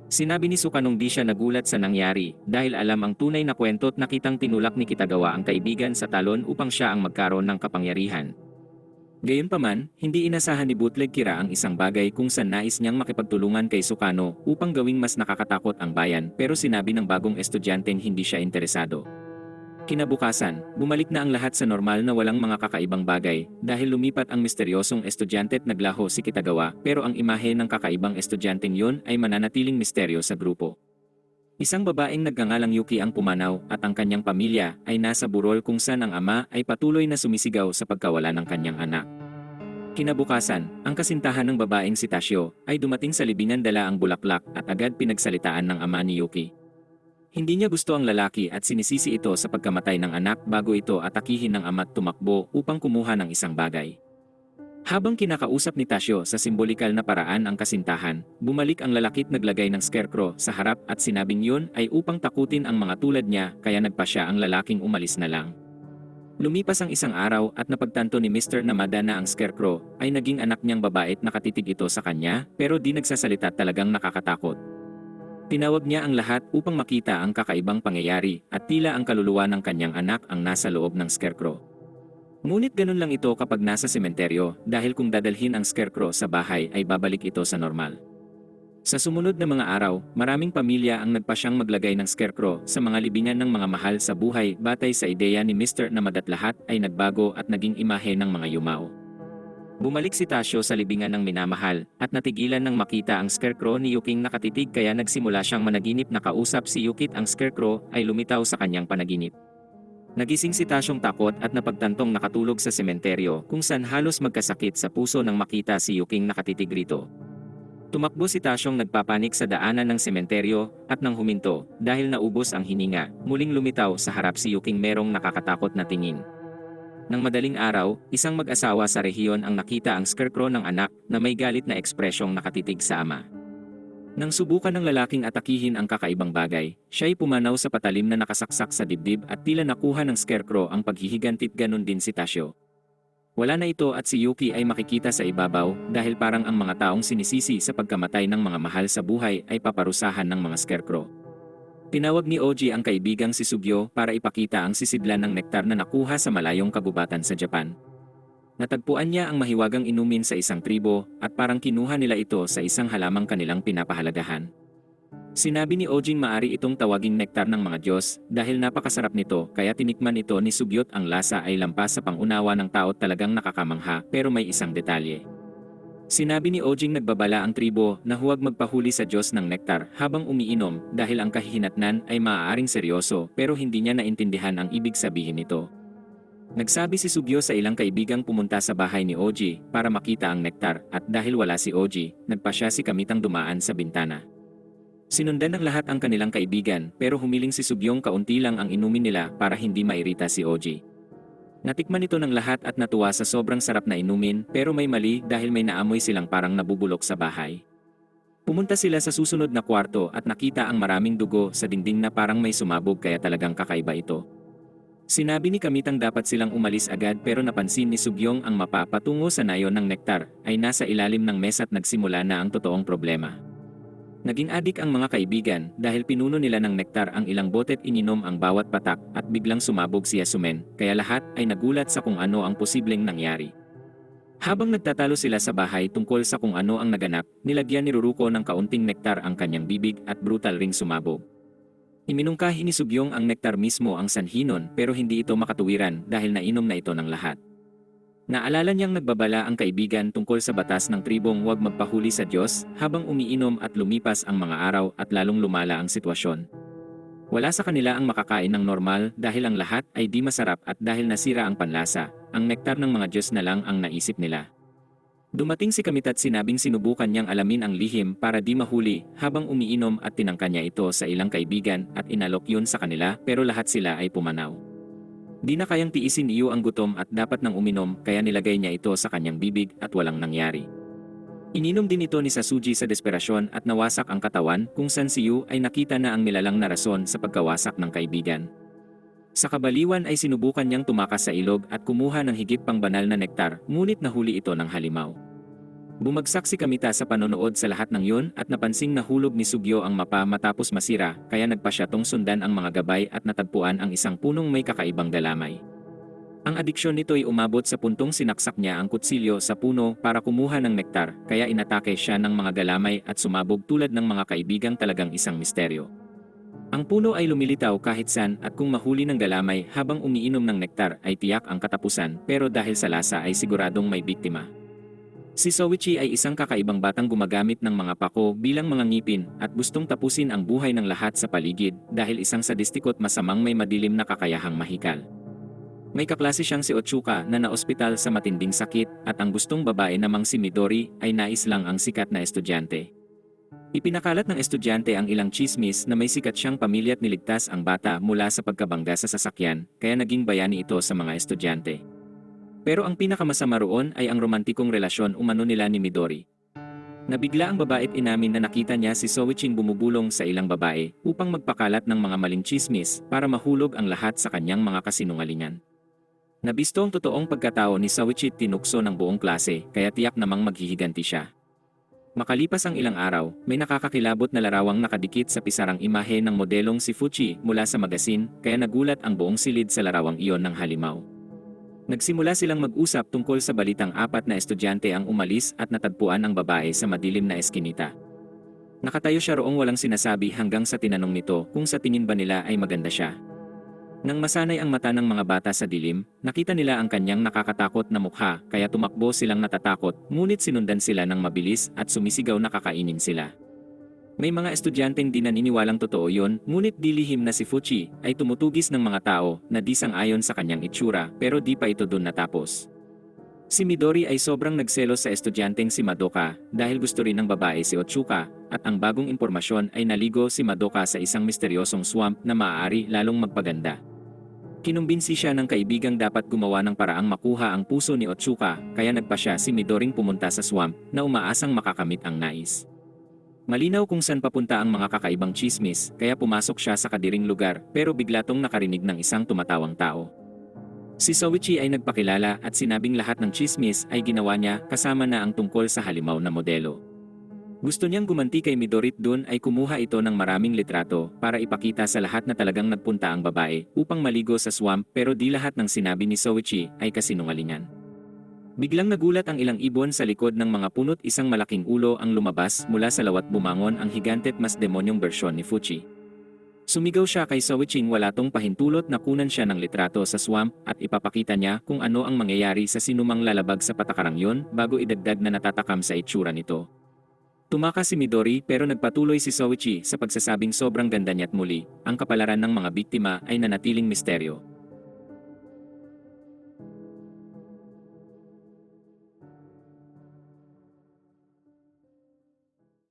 Sinabi ni Sukanong di siya nagulat sa nangyari dahil alam ang tunay na kwento at nakitang tinulak ni Kitagawa ang kaibigan sa talon upang siya ang magkaroon ng kapangyarihan. Gayunpaman, hindi inasahan ni Bootleg Kira ang isang bagay kung saan nais niyang makipagtulungan kay Sukano upang gawing mas nakakatakot ang bayan pero sinabi ng bagong estudyanteng hindi siya interesado. Kinabukasan, bumalik na ang lahat sa normal na walang mga kakaibang bagay dahil lumipat ang misteryosong estudyante at naglaho si Kitagawa pero ang imahe ng kakaibang estudyanteng yun ay mananatiling misteryo sa grupo. Isang babaeng nagngangalang Yuki ang pumanaw at ang kanyang pamilya ay nasa burol kung saan ang ama ay patuloy na sumisigaw sa pagkawala ng kanyang anak. Kinabukasan, ang kasintahan ng babaeng si Tashio ay dumating sa libingan dala ang bulaklak at agad pinagsalitaan ng ama ni Yuki. Hindi niya gusto ang lalaki at sinisisi ito sa pagkamatay ng anak bago ito atakihin ng ama at tumakbo upang kumuha ng isang bagay. Habang kinakausap ni Tashio sa simbolikal na paraan ang kasintahan, bumalik ang lalaki at naglagay ng scarecrow sa harap at sinabing yun ay upang takutin ang mga tulad niya kaya nagpa siya ang lalaking umalis na lang. Lumipas ang isang araw at napagtanto ni Mr. Namada na ang scarecrow ay naging anak niyang babae at nakatitig ito sa kanya pero di nagsasalita talagang nakakatakot. Tinawag niya ang lahat upang makita ang kakaibang pangyayari at tila ang kaluluwa ng kanyang anak ang nasa loob ng scarecrow. Ngunit ganun lang ito kapag nasa sementeryo dahil kung dadalhin ang scarecrow sa bahay ay babalik ito sa normal. Sa sumunod na mga araw, maraming pamilya ang nagpasyang maglagay ng scarecrow sa mga libingan ng mga mahal sa buhay batay sa ideya ni Mr. Namadat lahat ay nagbago at naging imahe ng mga yumao. Bumalik si Tashio sa libingan ng minamahal at natigilan nang makita ang scarecrow ni Yuking nakatitig kaya nagsimula siyang managinip na kausap si Yukit ang scarecrow ay lumitaw sa kanyang panaginip. Nagising si Tasyong takot at napagtantong nakatulog sa sementeryo kung saan halos magkasakit sa puso nang makita si Yuking nakatitig rito. Tumakbo si Tasyong nagpapanik sa daanan ng sementeryo at nang huminto dahil naubos ang hininga, muling lumitaw sa harap si Yuking merong nakakatakot na tingin. Nang madaling araw, isang mag-asawa sa rehiyon ang nakita ang scarecrow ng anak na may galit na ekspresyong nakatitig sa ama. Nang subukan ng lalaking atakihin ang kakaibang bagay, siya'y pumanaw sa patalim na nakasaksak sa dibdib at tila nakuha ng scarecrow ang paghihigantit, ganon din si Tasyo. Wala na ito at si Yuki ay makikita sa ibabaw dahil parang ang mga taong sinisisi sa pagkamatay ng mga mahal sa buhay ay paparusahan ng mga scarecrow. Tinawag ni Oji ang kaibigang si Sugyo para ipakita ang sisidlan ng nektar na nakuha sa malayong kagubatan sa Japan. Natagpuan niya ang mahiwagang inumin sa isang tribo at parang kinuha nila ito sa isang halamang kanilang pinapahalagahan. Sinabi ni Ojin maari itong tawaging nektar ng mga Diyos dahil napakasarap nito kaya tinikman ito ni Sugyot. Ang lasa ay lampas sa pangunawa ng tao, talagang nakakamangha, pero may isang detalye. Sinabi ni Ojing nagbabala ang tribo na huwag magpahuli sa Diyos ng nektar habang umiinom dahil ang kahihinatnan ay maaaring seryoso pero hindi niya naintindihan ang ibig sabihin nito. Nagsabi si Sugyo sa ilang kaibigang pumunta sa bahay ni Oji para makita ang nektar at dahil wala si Oji, nagpasya si Kamitang dumaan sa bintana. Sinundan ng lahat ang kanilang kaibigan pero humiling si Sugyong kaunti lang ang inumin nila para hindi mairita si Oji. Natikman ito ng lahat at natuwa sa sobrang sarap na inumin pero may mali dahil may naamoy silang parang nabubulok sa bahay. Pumunta sila sa susunod na kwarto at nakita ang maraming dugo sa dingding na parang may sumabog kaya talagang kakaiba ito. Sinabi ni Kamitang dapat silang umalis agad pero napansin ni Sugyong ang mapa patungo sa nayon ng nektar ay nasa ilalim ng mesa at nagsimula na ang totoong problema. Naging adik ang mga kaibigan dahil pinuno nila ng nektar ang ilang bote at ininom ang bawat patak at biglang sumabog si Yasumen kaya lahat ay nagulat sa kung ano ang posibleng nangyari. Habang nagtatalo sila sa bahay tungkol sa kung ano ang naganap, nilagyan ni Ruruko ng kaunting nektar ang kanyang bibig at brutal ring sumabog. Iminungkahi ni Sugyong ang nektar mismo ang sanhi nun pero hindi ito makatuwiran dahil nainom na ito ng lahat. Naalala niyang nagbabala ang kaibigan tungkol sa batas ng tribong huwag magpahuli sa Diyos habang umiinom at lumipas ang mga araw at lalong lumala ang sitwasyon. Wala sa kanila ang makakain ng normal dahil ang lahat ay di masarap at dahil nasira ang panlasa, ang nektar ng mga Diyos na lang ang naisip nila. Dumating si Kamit at sinabing sinubukan niyang alamin ang lihim para di mahuli habang umiinom at tinangka niya ito sa ilang kaibigan at inalok yun sa kanila pero lahat sila ay pumanaw. Di na kayang tiisin iyo ang gutom at dapat nang uminom kaya nilagay niya ito sa kanyang bibig at walang nangyari. Ininom din ito ni Sasuji sa desperasyon at nawasak ang katawan kung saan si Yu ay nakita na ang nilalang na rason sa pagkawasak ng kaibigan. Sa kabaliwan ay sinubukan niyang tumakas sa ilog at kumuha ng higit pang banal na nektar, ngunit nahuli ito ng halimaw. Bumagsak si Kamita sa panonood sa lahat ng yun at napansing nahulog ni Sugyo ang mapa matapos masira, kaya nagpa siya tong sundan ang mga gabay at natagpuan ang isang punong may kakaibang dalamay. Ang adiksyon nito ay umabot sa puntong sinaksak niya ang kutsilyo sa puno para kumuha ng nektar, kaya inatake siya ng mga galamay at sumabog tulad ng mga kaibigang talagang isang misteryo. Ang puno ay lumilitaw kahit saan at kung mahuli ng galamay habang umiinom ng nektar ay tiyak ang katapusan pero dahil sa lasa ay siguradong may biktima. Si Soichi ay isang kakaibang batang gumagamit ng mga pako bilang mga ngipin at gustong tapusin ang buhay ng lahat sa paligid dahil isang sadistiko't masamang may madilim na kakayahang mahikal. May kaklase siyang si Otsuka na naospital sa matinding sakit at ang gustong babae namang si Midori ay nais lang ang sikat na estudyante. Ipinakalat ng estudyante ang ilang chismis na may sikat siyang pamilya at niligtas ang bata mula sa pagkabangga sa sasakyan, kaya naging bayani ito sa mga estudyante. Pero ang pinakamasama roon ay ang romantikong relasyon umano nila ni Midori. Nabigla ang babae at inamin na nakita niya si Soiching bumubulong sa ilang babae upang magpakalat ng mga maling chismis para mahulog ang lahat sa kanyang mga kasinungalingan. Nabisto ang totoong pagkatao ni Soichi tinukso ng buong klase kaya tiyak namang maghihiganti siya. Makalipas ang ilang araw, may nakakakilabot na larawang nakadikit sa pisarang imahe ng modelong si Fuchi mula sa magasin kaya nagulat ang buong silid sa larawang iyon ng halimaw. Nagsimula silang mag-usap tungkol sa balitang 4 na estudyante ang umalis at natagpuan ang babae sa madilim na eskinita. Nakatayo siya roong walang sinasabi hanggang sa tinanong nito kung sa tingin ba nila ay maganda siya. Nang masanay ang mata ng mga bata sa dilim, nakita nila ang kanyang nakakatakot na mukha kaya tumakbo silang natatakot ngunit sinundan sila ng mabilis at sumisigaw na kakainin sila. May mga estudyanteng di naniniwalang totoo yon, ngunit di lihim na si Fuchi ay tumutugis ng mga tao na di sang-ayon sa kanyang itsura pero di pa ito dun natapos. Si Midori ay sobrang nagselos sa estudyanteng si Madoka dahil gusto rin ng babae si Otsuka at ang bagong impormasyon ay naligo si Madoka sa isang misteryosong swamp na maaari lalong magpaganda. Kinumbinsi siya ng kaibigang dapat gumawa ng paraang makuha ang puso ni Otsuka kaya nagpa siya si Midoring pumunta sa swamp na umaasang makakamit ang nais. Malinaw kung saan papunta ang mga kakaibang chismis kaya pumasok siya sa kadiring lugar pero bigla tong nakarinig ng isang tumatawang tao. Si Soichi ay nagpakilala at sinabing lahat ng chismis ay ginawa niya kasama na ang tungkol sa halimaw na modelo. Gusto niyang gumanti kay Midori dun ay kumuha ito ng maraming litrato para ipakita sa lahat na talagang nagpunta ang babae upang maligo sa swamp pero di lahat ng sinabi ni Soichi ay kasinungalingan. Biglang nagulat ang ilang ibon sa likod ng mga punot isang malaking ulo ang lumabas mula sa lawat bumangon ang higante at mas demonyong bersyon ni Fuchi. Sumigaw siya kay Soiching wala tong pahintulot na kunan siya ng litrato sa swamp at ipapakita niya kung ano ang mangyayari sa sinumang lalabag sa patakarang yon bago idagdag na natatakam sa itsura nito. Tumakas si Midori pero nagpatuloy si Soichi sa pagsasabing sobrang ganda niya at muli, ang kapalaran ng mga biktima ay nanatiling misteryo.